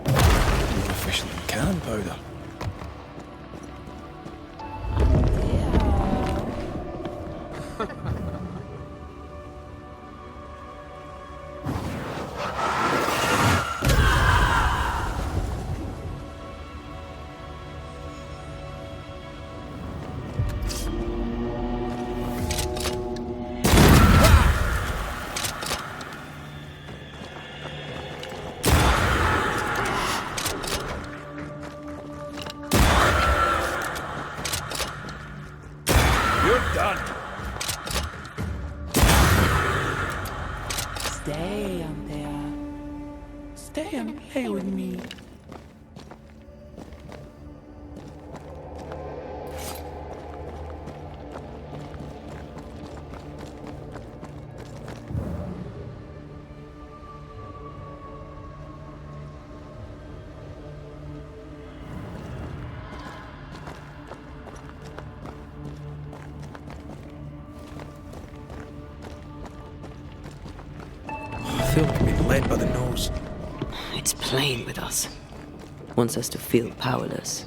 More efficient than cannon powder. You're done. Stay on there. Stay and play with me. still can be led by the nose. It's playing with us. Wants us to feel powerless.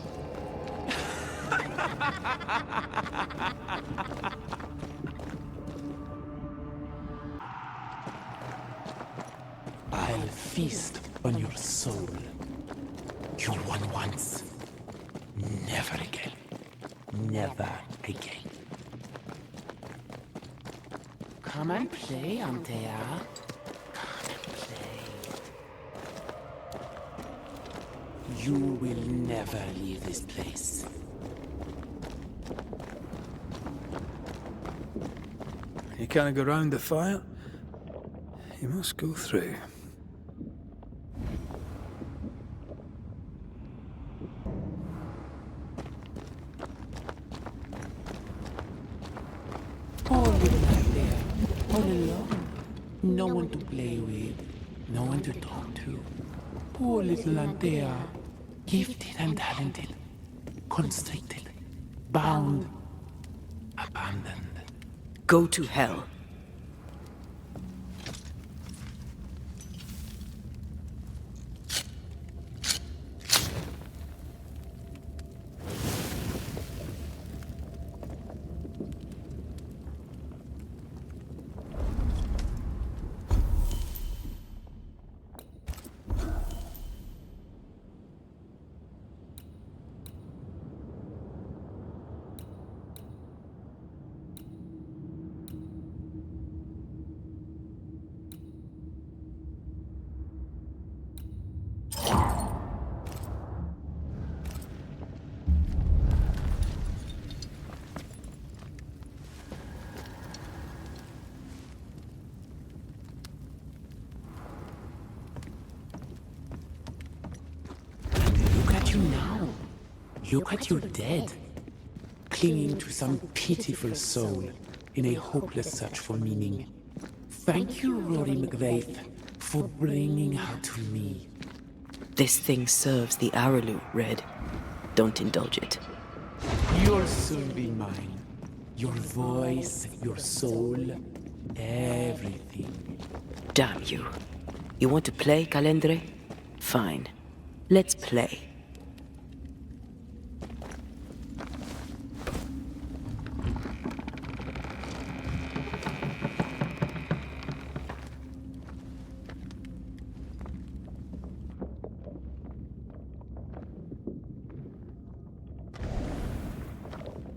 I'll feast on your soul. You won once. Never again. Never again. Come and play, Antea. Come and play. You will never leave this place. You can't go round the fire. You must go through. All little Antea, all alone. No one to play with, no one to talk to. Poor little Antea, gifted and talented, constricted, bound, abandoned. Go to hell. Look at you dead, clinging to some pitiful soul in a hopeless search for meaning. Thank you, Rory McGrath, for bringing her to me. This thing serves the Araloo, Red. Don't indulge it. You'll soon be mine. Your voice, your soul, everything. Damn you. You want to play, Calendre? Fine. Let's play.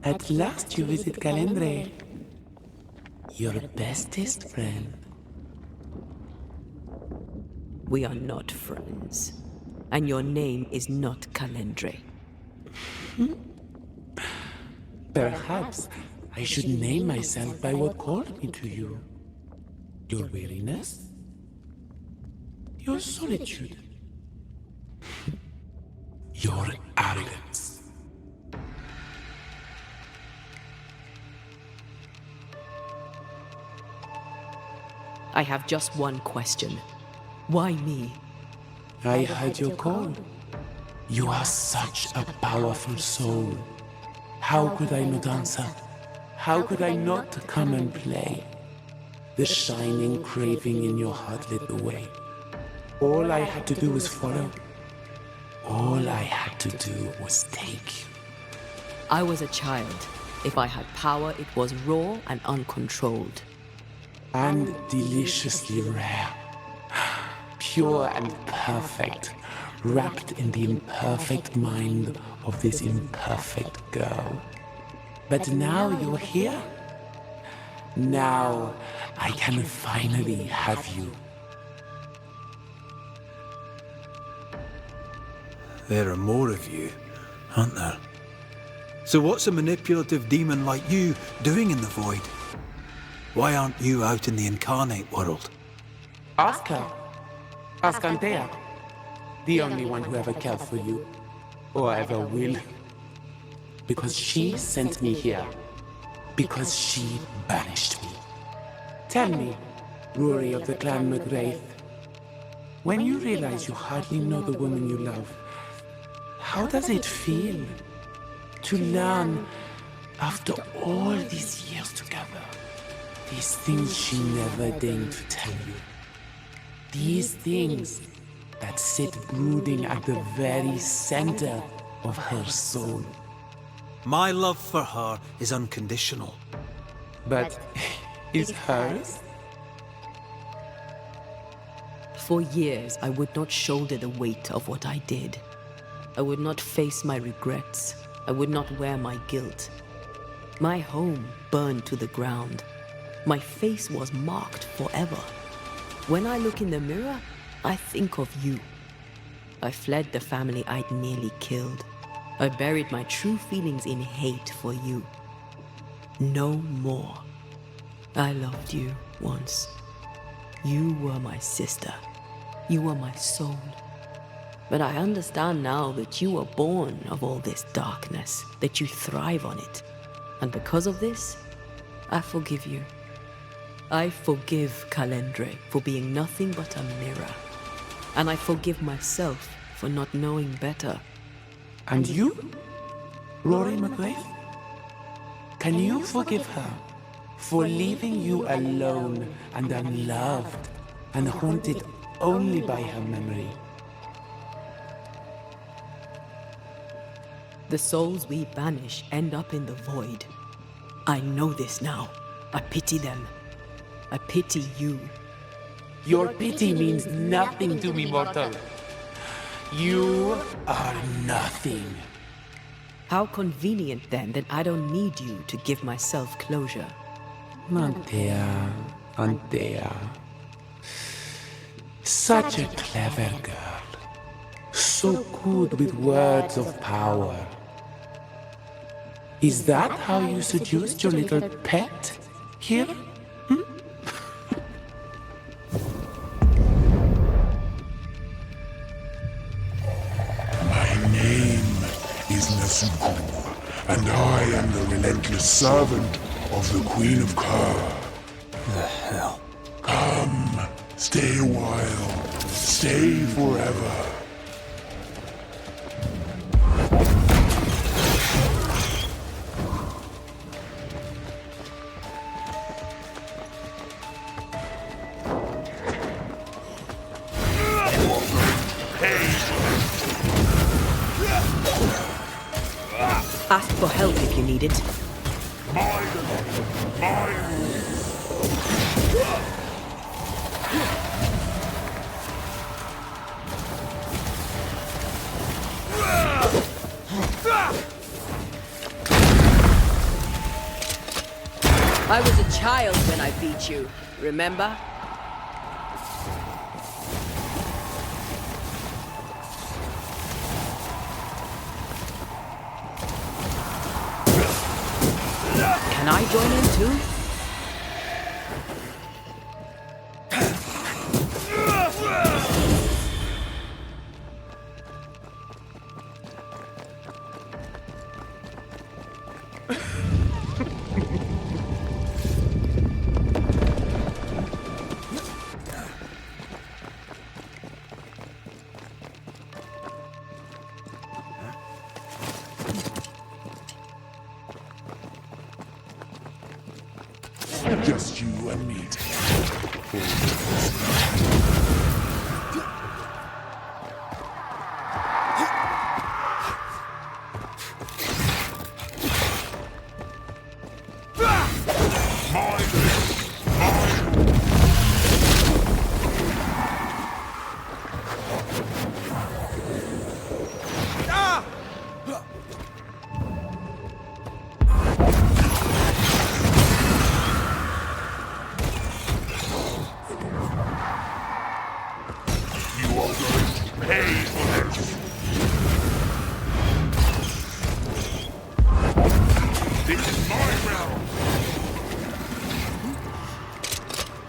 At last you visit Calendre, your bestest friend. We are not friends. And your name is not Calendre. Perhaps I should name myself by what called me to you. Your weariness? Your solitude? Your arrogance? I have just one question. Why me? I heard your call. You are such a powerful soul. How could I not answer? How could I not come and play? The shining craving in your heart lit the way. All I had to do was follow. All I had to do was take you. I was a child. If I had power, it was raw and uncontrolled. And deliciously rare. Pure and perfect, wrapped in the imperfect mind of this imperfect girl. But now you're here. Now I can finally have you. There are more of you, aren't there? So what's a manipulative demon like you doing in the void? Why aren't you out in the incarnate world? Ask her. Ask Antea. The only one who ever cared for you. Or ever will. Because she sent me here. Because she banished me. Tell me, Rory of the clan McGrath, when you realize you hardly know the woman you love, how does it feel to learn, after all these years together, these things she never deigned to tell you? These things that sit brooding at the very center of her soul. My love for her is unconditional. But is hers? For years, I would not shoulder the weight of what I did. I would not face my regrets. I would not wear my guilt. My home burned to the ground. My face was marked forever. When I look in the mirror, I think of you. I fled the family I'd nearly killed. I buried my true feelings in hate for you. No more. I loved you once. You were my sister. You were my soul. But I understand now that you were born of all this darkness, that you thrive on it. And because of this, I forgive you. I forgive Calendre for being nothing but a mirror. And I forgive myself for not knowing better. And you, Rory McGrath? Can you forgive her for leaving you alone and unloved and haunted only by her memory? The souls we banish end up in the void. I know this now. I pity them. I pity you. Your pity means nothing to me, mortal. You are nothing. How convenient then that I don't need you to give myself closure. Antea, Antea. Such a clever girl. So good with words of power. Is that how you seduced your little pet here? My name is Nasuku, and I am the relentless servant of the Queen of Kerr. The hell? Come, stay a while, stay forever. Ask for help if you need it. I was a child when I beat you, remember? Can I join in too? Just you and me.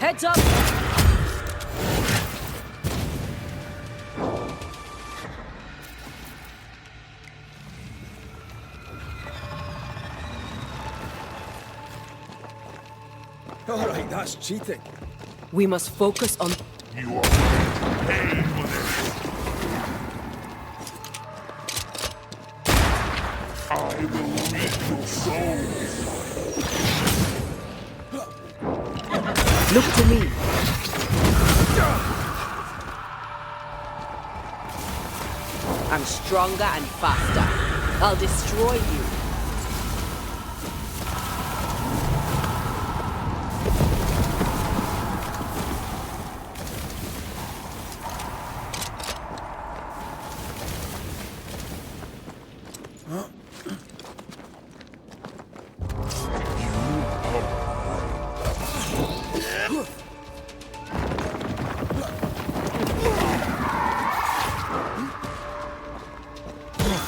Heads up! All right, that's cheating. We must focus on... You are paid for this. I will reap your souls. Look to me. I'm stronger and faster. I'll destroy you.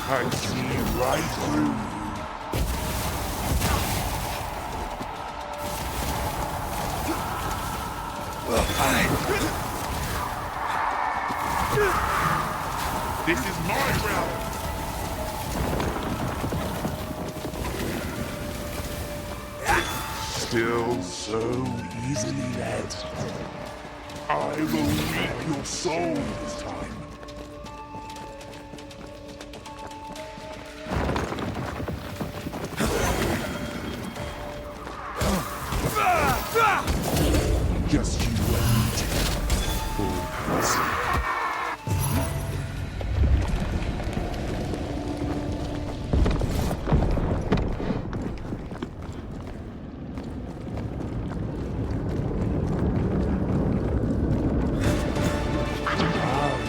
I see right through you. This is my realm. Still so easily led. I will reap your soul this time. Just you wait.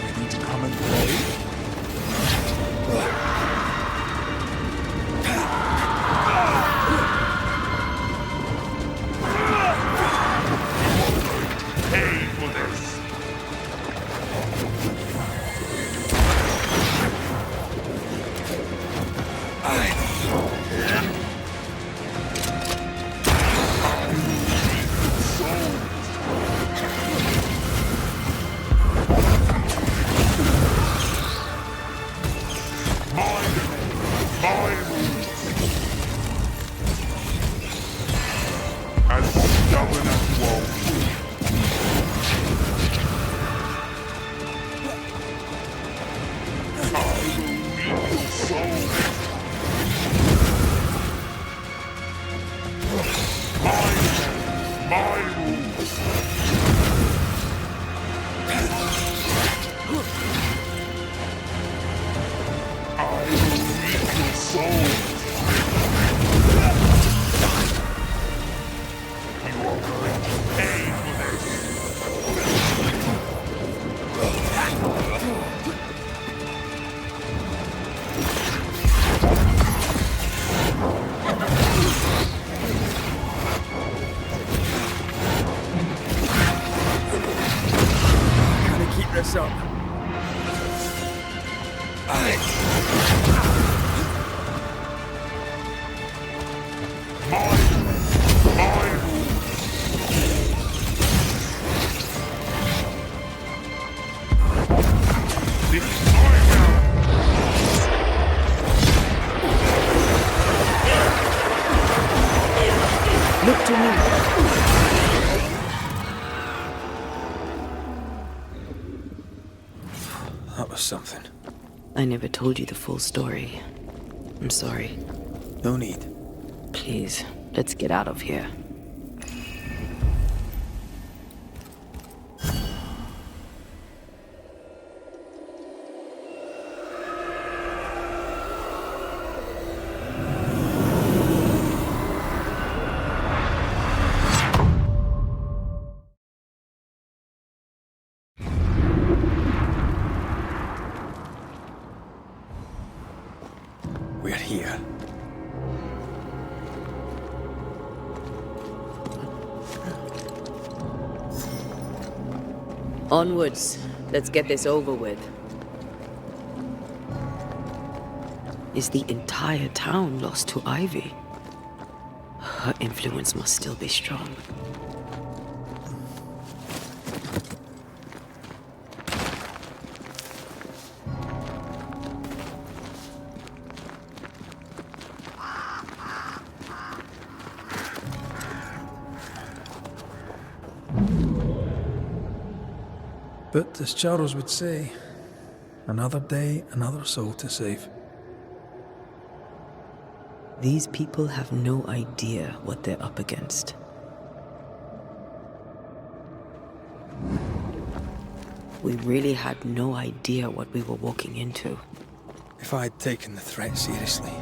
Ready to come and play? Pay for this. My rules. As stubborn as wolves. I will reap your soul. My rules. I will reap your soul. You are going to pay for this. Gotta keep this up. My rules. This is my realm. Look to me. That was something. I never told you the full story. I'm sorry. No need. Please, let's get out of here. We're here. Onwards. Let's get this over with. Is the entire town lost to Ivy? Her influence must still be strong. But as Charles would say, another day, another soul to save. These people have no idea what they're up against. We really had no idea what we were walking into. If I'd taken the threat seriously,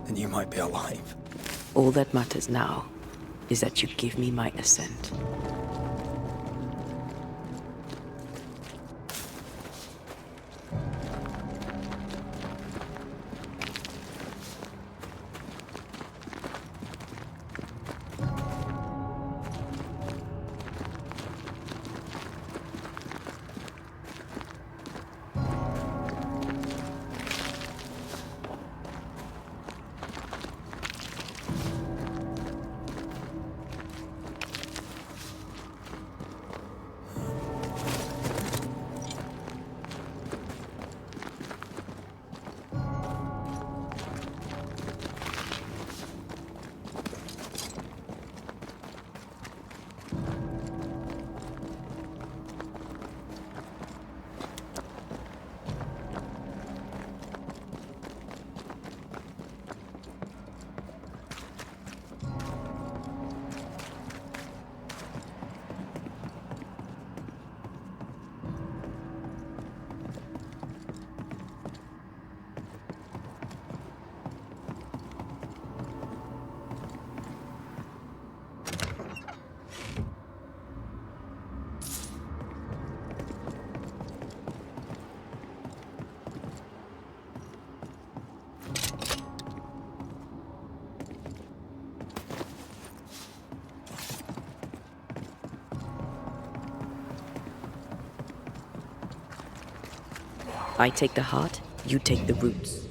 then you might be alive. All that matters now is that you give me my assent. I take the heart, you take the roots.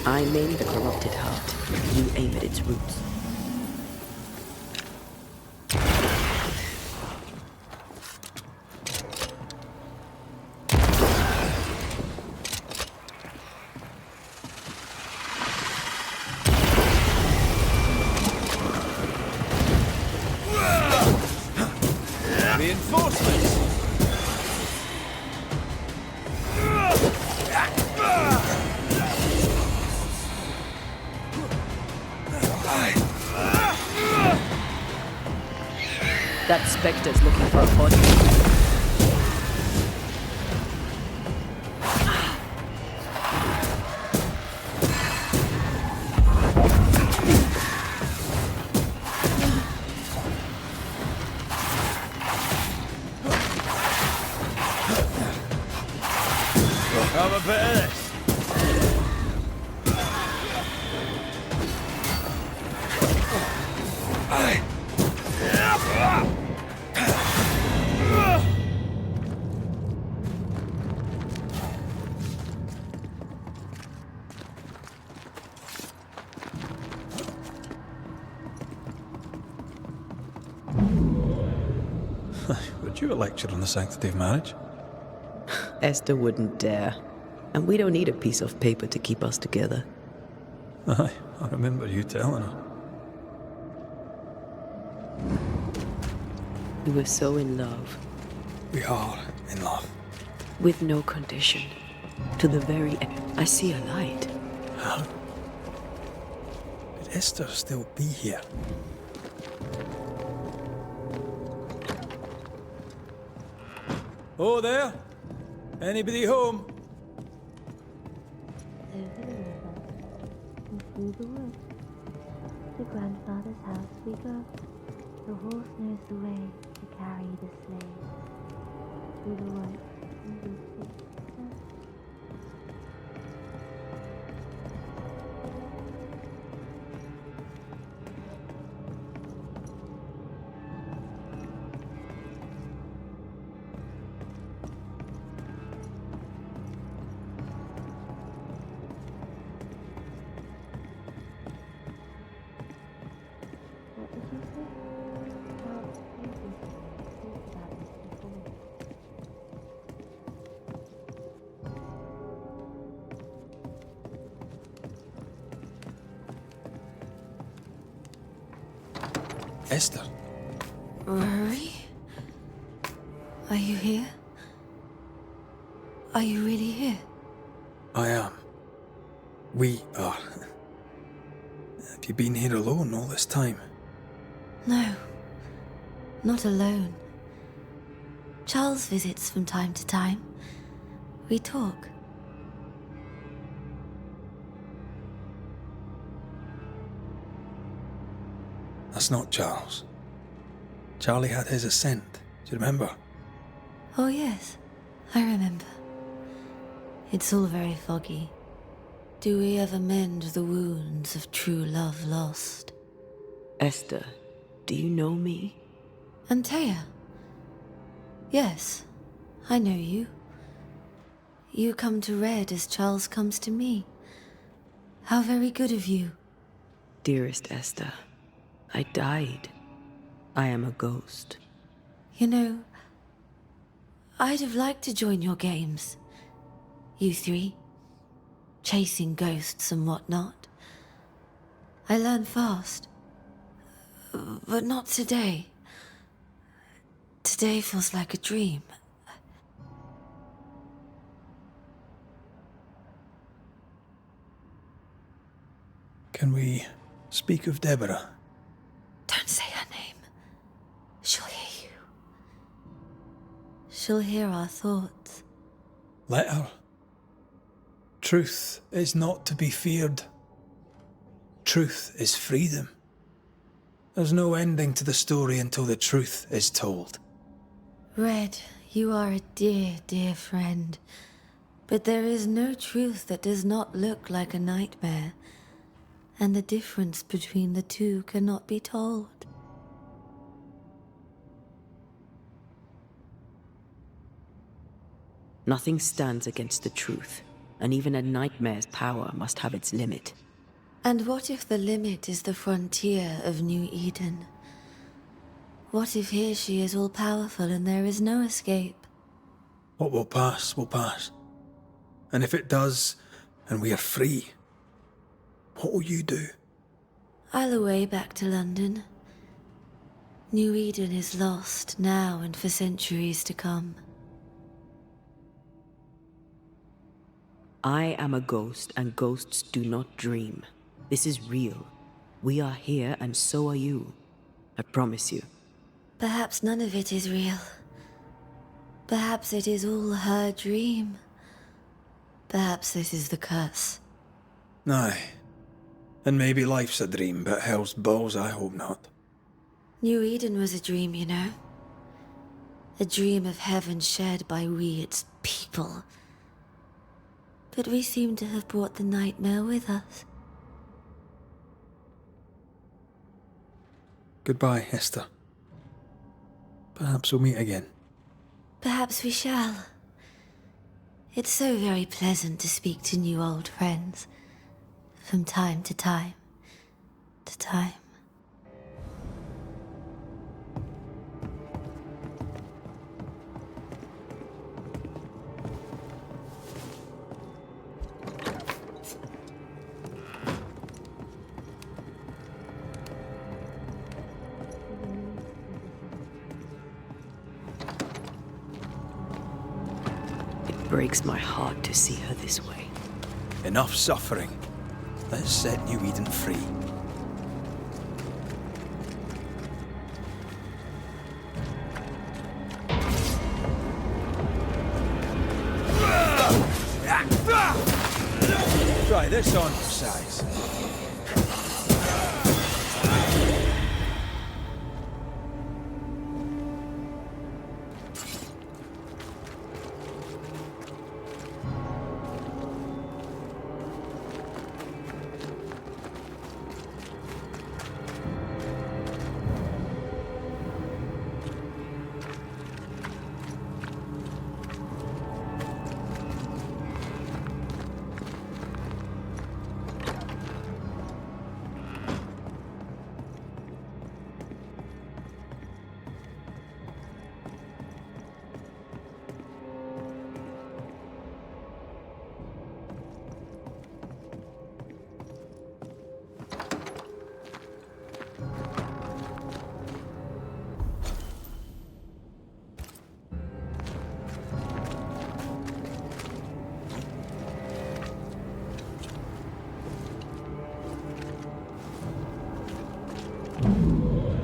I maim the corrupted heart. You aim at its roots. Reinforcements! That specter's looking for a body. Have a bit of this. due a lecture on the sanctity of marriage. Esther wouldn't dare. And we don't need a piece of paper to keep us together. Aye, I remember you telling her. We were so in love. We are in love. With no condition. To the very end. I see a light. How? Could Esther still be here? Oh, there? Anybody home? Over the river and through the wood. To grandfather's house we go. The horse knows the way to carry the sleigh. Through the white and blue snow. What did you say? Well, maybe talked about this before. Esther? Rory? Are you here? Are you really here? I am. We are. Have you been here alone all this time? No. Not alone. Charles visits from time to time. We talk. That's not Charles. Charlie had his ascent. Do you remember? Oh yes, I remember. It's all very foggy. Do we ever mend the wounds of true love lost? Esther, do you know me? Antea? Yes, I know you. You come to Red as Charles comes to me. How very good of you. Dearest Esther, I died. I am a ghost. You know, I'd have liked to join your games. You three. Chasing ghosts and whatnot. I learn fast. But not today. Today feels like a dream. Can we speak of Deborah? Don't say her name. She'll hear you. She'll hear our thoughts. Let her. Truth is not to be feared. Truth is freedom. There's no ending to the story until the truth is told. Red, you are a dear, dear friend. But there is no truth that does not look like a nightmare. And the difference between the two cannot be told. Nothing stands against the truth, and even a nightmare's power must have its limit. And what if the limit is the frontier of New Eden? What if here she is all-powerful and there is no escape? What will pass will pass. And if it does, and we are free, what will you do? I'll away back to London. New Eden is lost now and for centuries to come. I am a ghost, and ghosts do not dream. This is real. We are here, and so are you. I promise you. Perhaps none of it is real. Perhaps it is all her dream. Perhaps this is the curse. Aye. And maybe life's a dream, but hell's balls, I hope not. New Eden was a dream, you know. A dream of heaven shared by we, its people. But we seem to have brought the nightmare with us. Goodbye, Esther. Perhaps we'll meet again. Perhaps we shall. It's so very pleasant to speak to new old friends. From time to time. To time. breaks my heart to see her this way. Enough suffering. Let's set New Eden free. Try this on for size.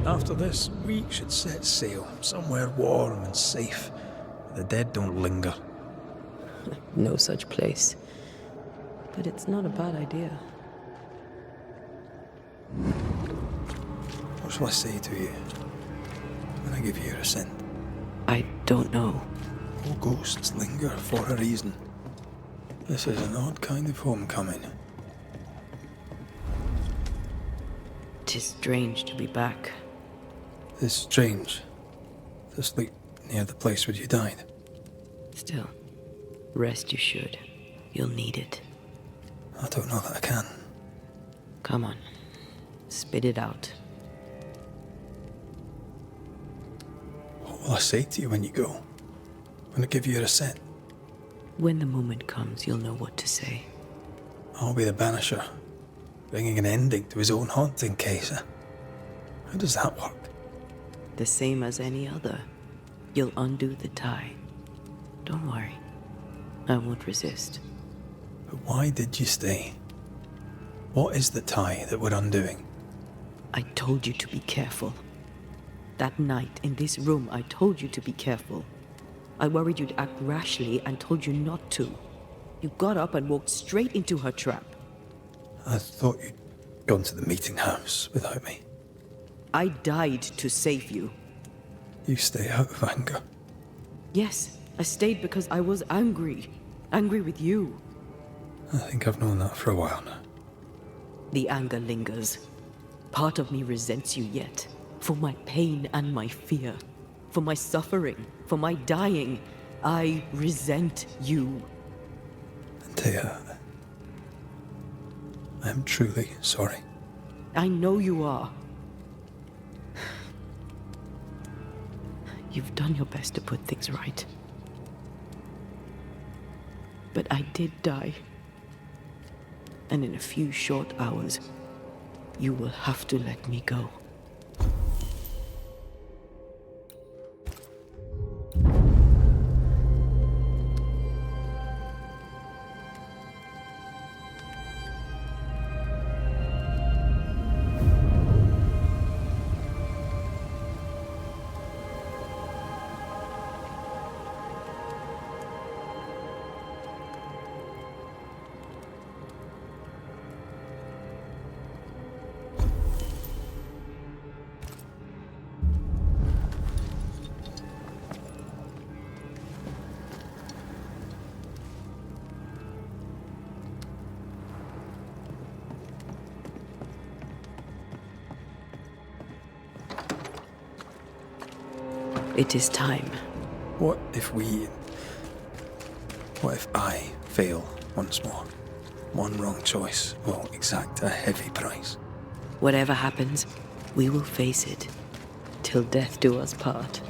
After this, we should set sail somewhere warm and safe, where the dead don't linger. No such place. But it's not a bad idea. What shall I say to you when I give you your assent? I don't know. All ghosts linger for a reason. This is an odd kind of homecoming. 'Tis strange to be back. It's strange to sleep near the place where you died. Still, rest you should. You'll need it. I don't know that I can. Come on. Spit it out. What will I say to you when you go? When I give you your assent? When the moment comes, you'll know what to say. I'll be the Banisher, bringing an ending to his own haunting case. How does that work? The same as any other. You'll undo the tie. Don't worry. I won't resist. But why did you stay? What is the tie that we're undoing? I told you to be careful. That night in this room, I told you to be careful. I worried you'd act rashly and told you not to. You got up and walked straight into her trap. I thought you'd gone to the meeting house without me. I died to save you. You stay out of anger. Yes, I stayed because I was angry. Angry with you. I think I've known that for a while now. The anger lingers. Part of me resents you yet. For my pain and my fear. For my suffering. For my dying. I resent you. Antea, I'm truly sorry. I know you are. You've done your best to put things right. But I did die. And in a few short hours, you will have to let me go. It is time. What if I fail once more? One wrong choice will exact a heavy price. Whatever happens, we will face it. Till death do us part.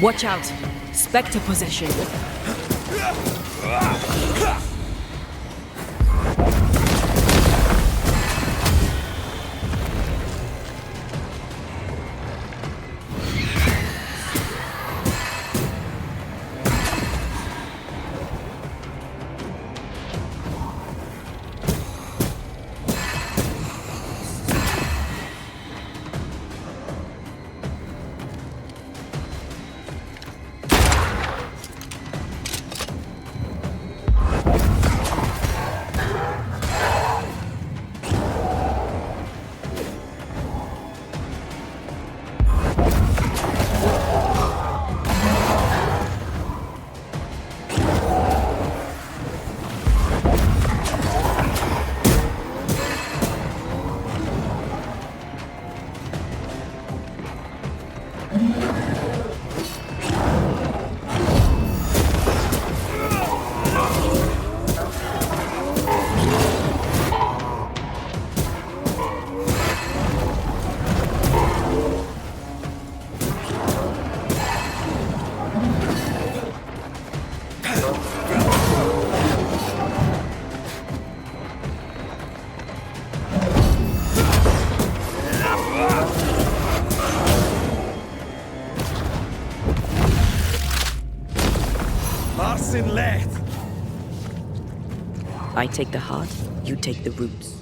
Watch out! Spectre possession. I take the heart, you take the roots.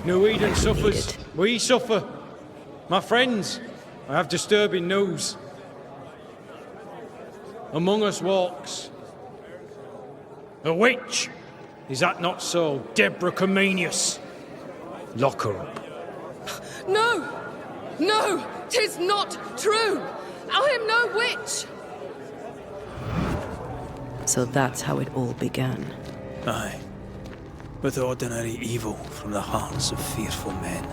No Eden suffers. We suffer. My friends, I have disturbing news. Among us walks a witch. Is that not so, Deborah Comenius? Lock her up. No! No! 'Tis not true! I am no witch! So that's how it all began. Aye. With ordinary evil from the hearts of fearful men.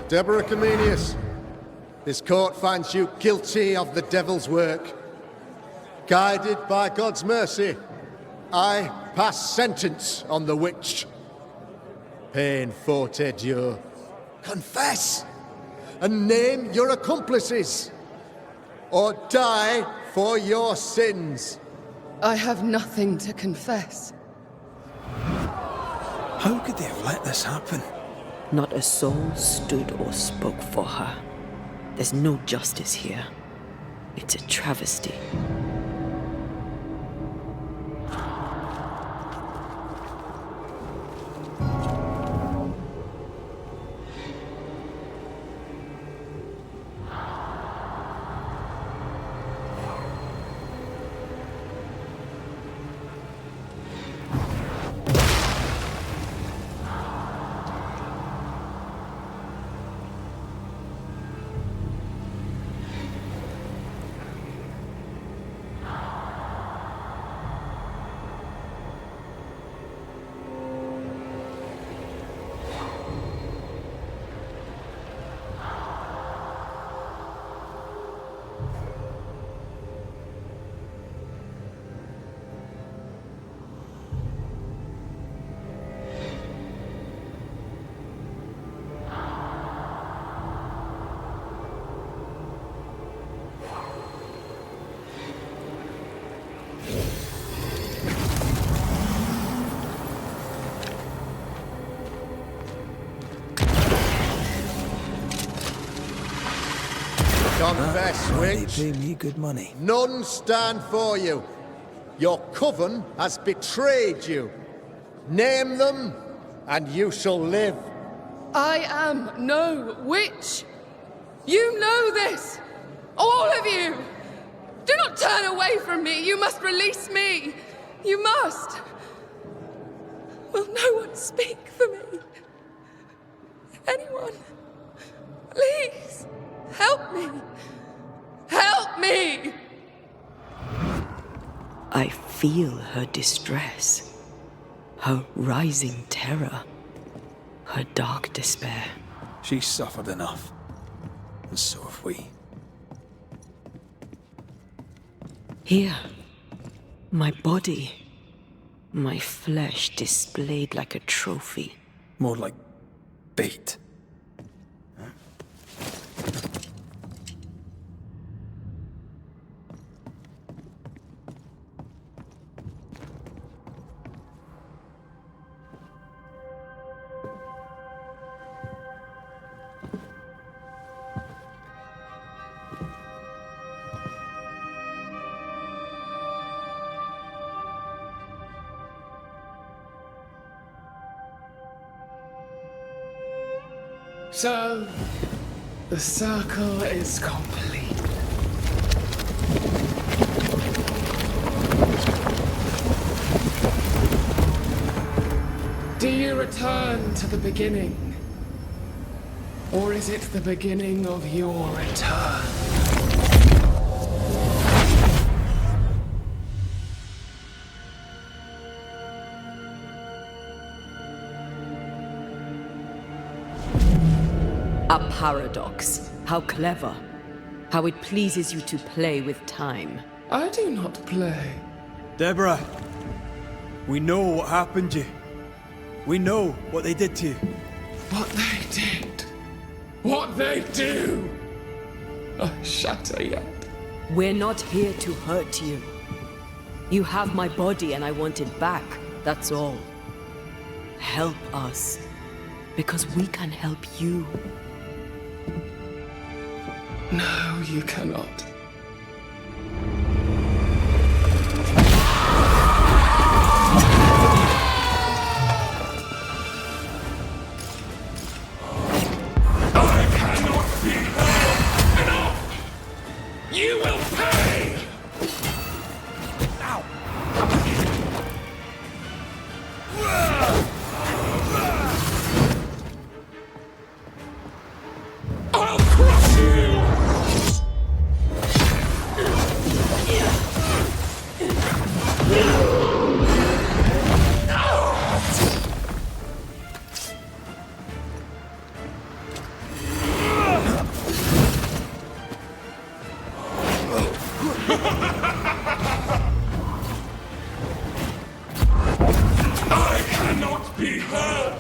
Deborah Comenius, this court finds you guilty of the devil's work. Guided by God's mercy, I pass sentence on the witch. Pain forte Dieu. Confess! And name your accomplices, or die for your sins. I have nothing to confess. How could they have let this happen? Not a soul stood or spoke for her. There's no justice here. It's a travesty. Confess, They witch. pay me good money. None stand for you. Your coven has betrayed you. Name them, and you shall live. I am no witch. You know this. All of you. Do not turn away from me. You must release me. You must. Will no one speak for me? Anyone? Please, help me. Help me! I feel her distress, her rising terror, her dark despair. She's suffered enough. And so have we. Here, my body, my flesh displayed like a trophy. More like bait. So, the circle is complete. Do you return to the beginning? Or is it the beginning of your return? A paradox. How clever. How it pleases you to play with time. I do not play. Deborah, we know what happened to you. We know what they did to you. What they did. What they do. I shatter yet. We're not here to hurt you. You have my body and I want it back. That's all. Help us. Because we can help you. No, you cannot. I cannot be heard enough! You will pay! Ow! I'll crush you! I cannot be hurt!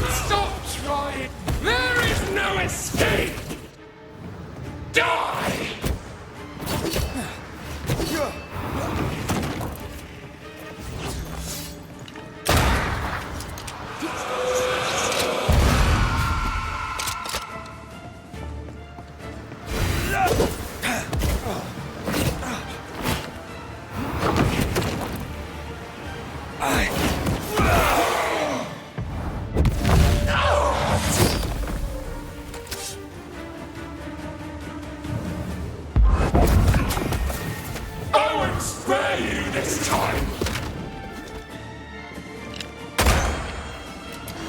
Stop trying! There is no escape! Die! I won't spare you this time!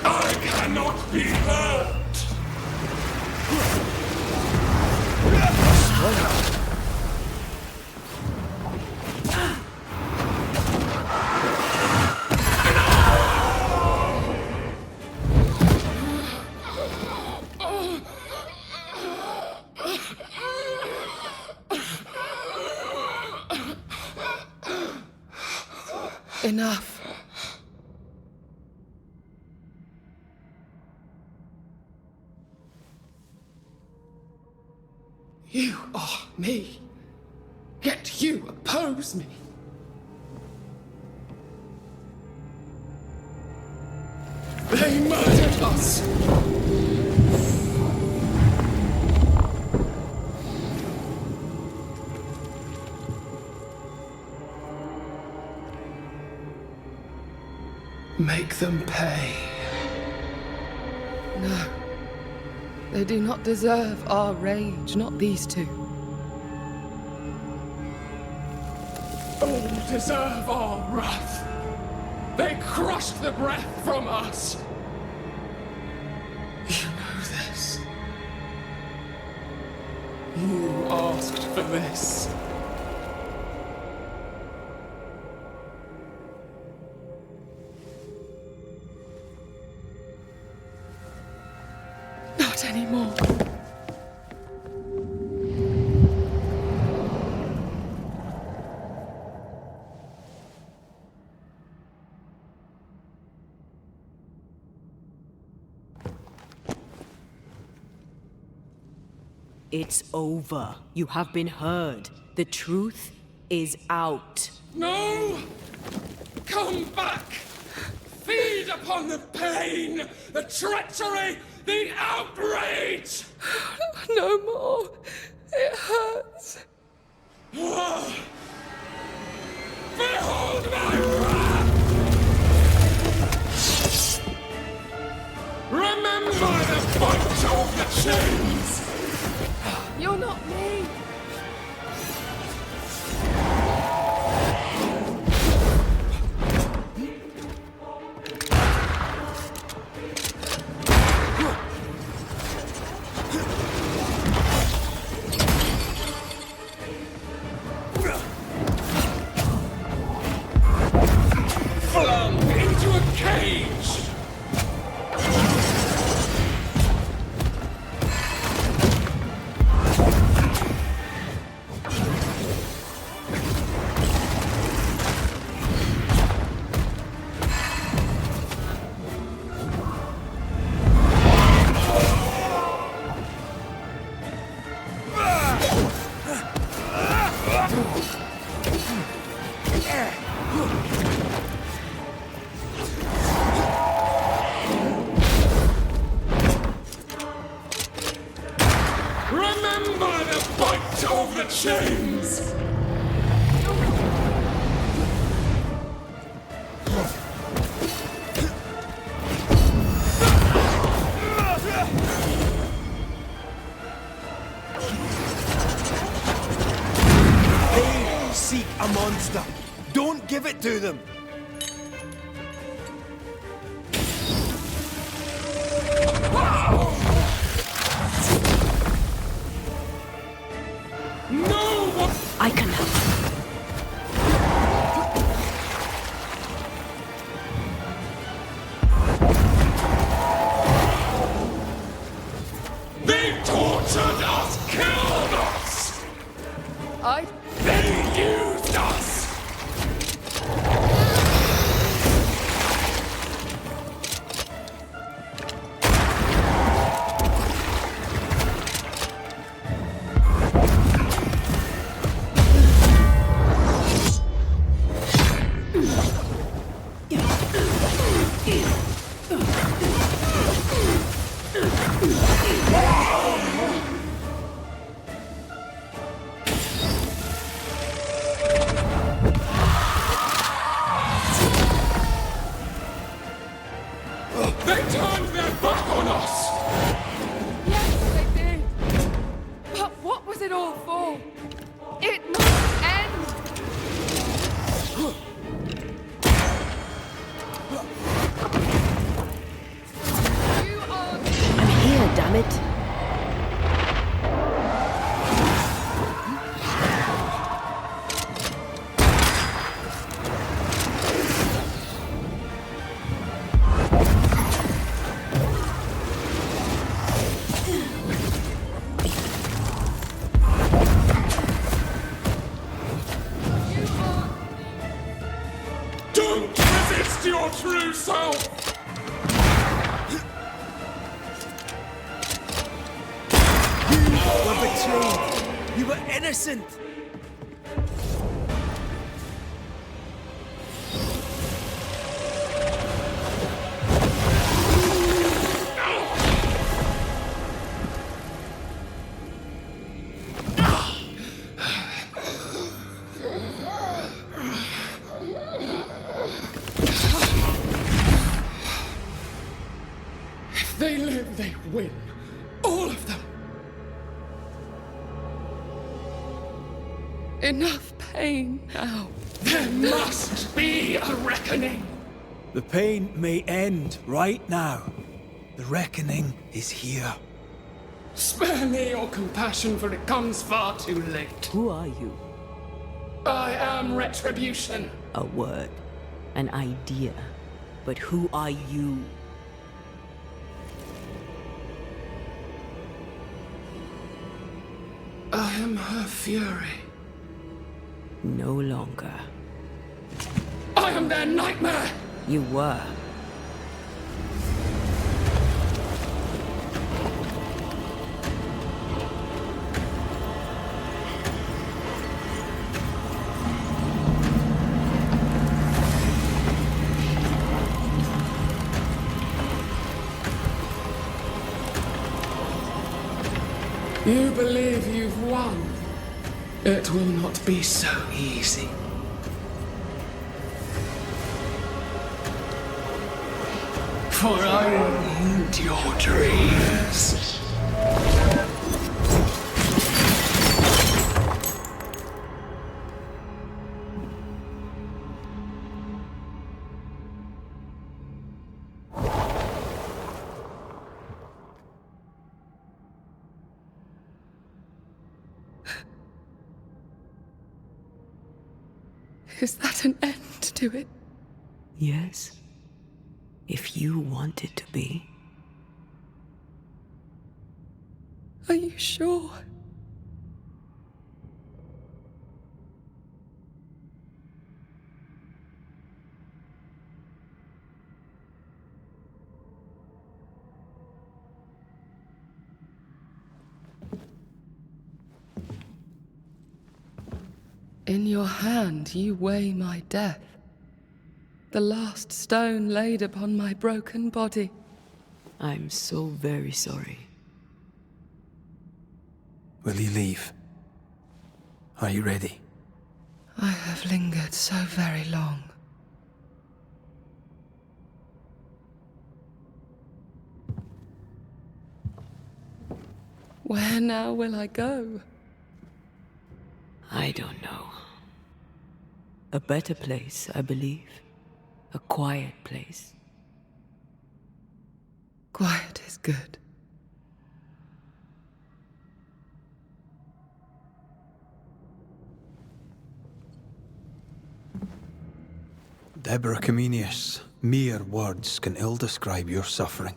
I cannot be hurt! Enough. You are me. Yet you oppose me. They murdered us. Make them pay. No. They do not deserve our rage, not these two. All deserve our wrath. They crushed the breath from us. You know this. You asked for this. Not anymore. It's over. You have been heard. The truth is out. No! Come back! Feed upon the pain, the treachery, the outrage! No more. It hurts. Behold my wrath! Remember the fight of the chains! You're not me. Flung into a cage! Remember the fight of the chains! They seek a monster. Don't give it to them. I can help. They tortured us, killed us! They used us! They turned their back on us! Yes, they did. But what was it all for? It must end. You are... I'm here, damn it. Don't resist your true self! We're betrayed. You were innocent! If they live, they win. All of them. Enough pain now. There must be a reckoning. The pain may end right now. The reckoning is here. Spare me your compassion, for it comes far too late. Who are you? I am retribution. A word. An idea. But who are you? I am her fury. No longer. I am their nightmare! You were. You believe you've won. It will not be so easy. For I wound your dreams. Is that an end to it? Yes. If you want it to be. Are you sure? In your hand you weigh my death, the last stone laid upon my broken body. I'm so very sorry. Will you leave? Are you ready? I have lingered so very long. Where now will I go? I don't know. A better place, I believe. A quiet place. Quiet is good. Deborah Comenius, mere words can ill describe your suffering.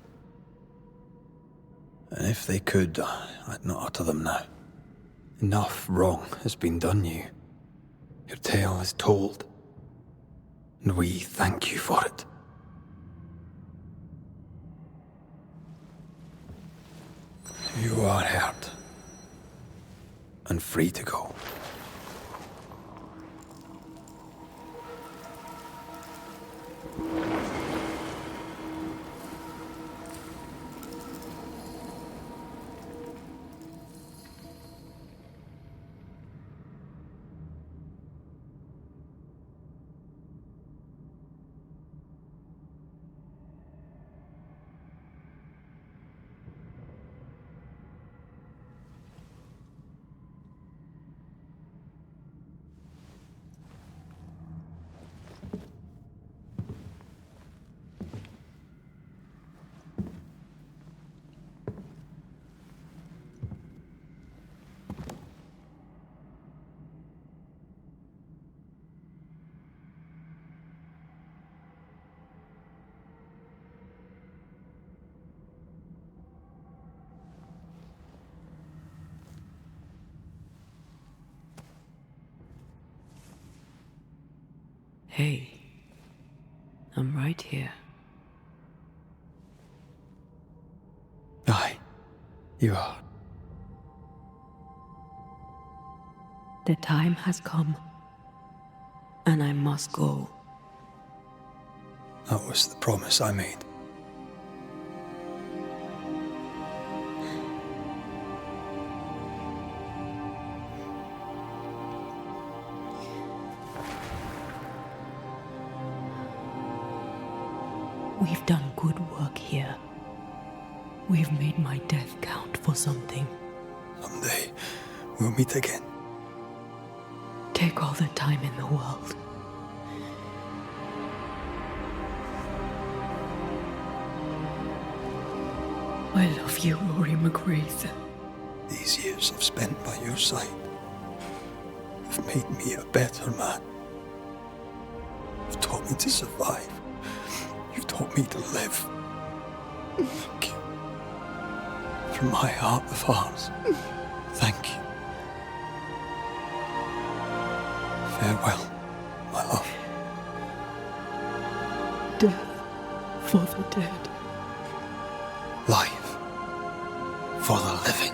And if they could, I'd not utter them now. Enough wrong has been done you. Your tale is told, and we thank you for it. You are hurt, and free to go. Hey, I'm right here. Aye, you are. The time has come, and I must go. That was the promise I made. We've done good work here. We've made my death count for something. Someday, we'll meet again. Take all the time in the world. I love you, Rory McGrath. These years I've spent by your side have made me a better man. You've taught me to survive. You've taught me to live. Thank you. From my heart of hearts, thank you. Farewell, my love. Death for the dead. Life for the living.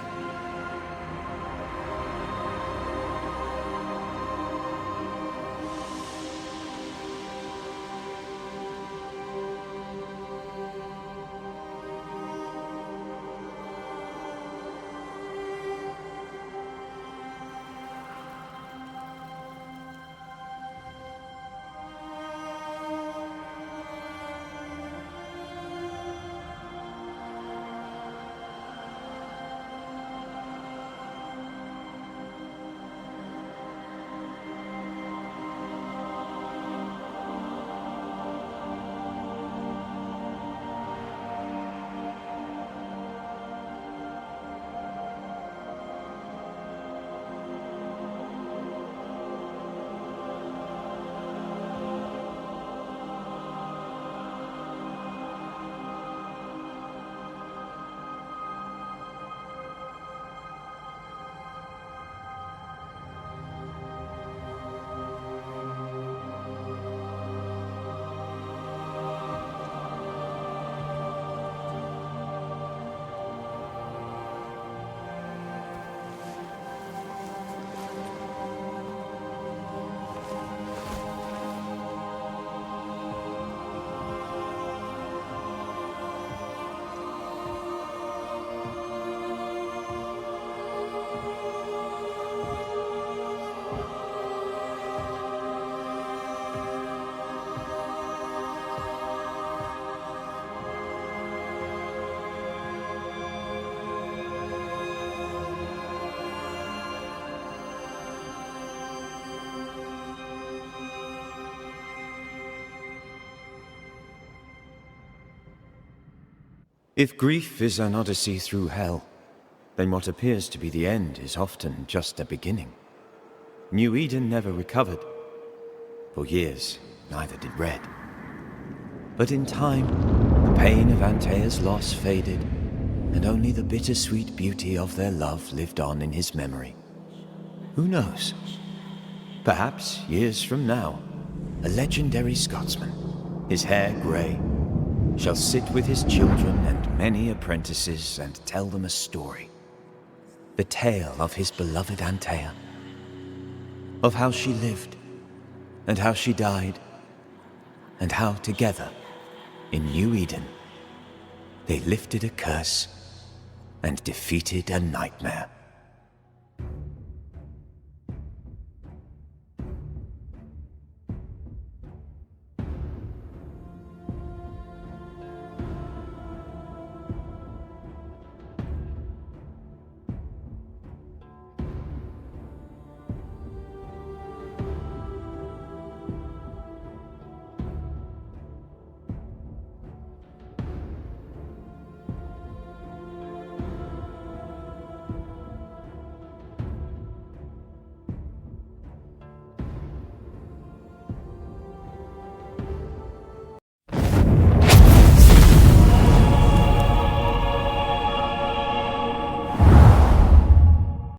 If grief is an odyssey through hell, then what appears to be the end is often just a beginning. New Eden never recovered. For years, neither did Red. But in time, the pain of Antea's loss faded, and only the bittersweet beauty of their love lived on in his memory. Who knows? Perhaps, years from now, a legendary Scotsman, his hair grey, shall sit with his children and many apprentices and tell them a story. The tale of his beloved Antea. Of how she lived, and how she died, and how together, in New Eden, they lifted a curse and defeated a nightmare.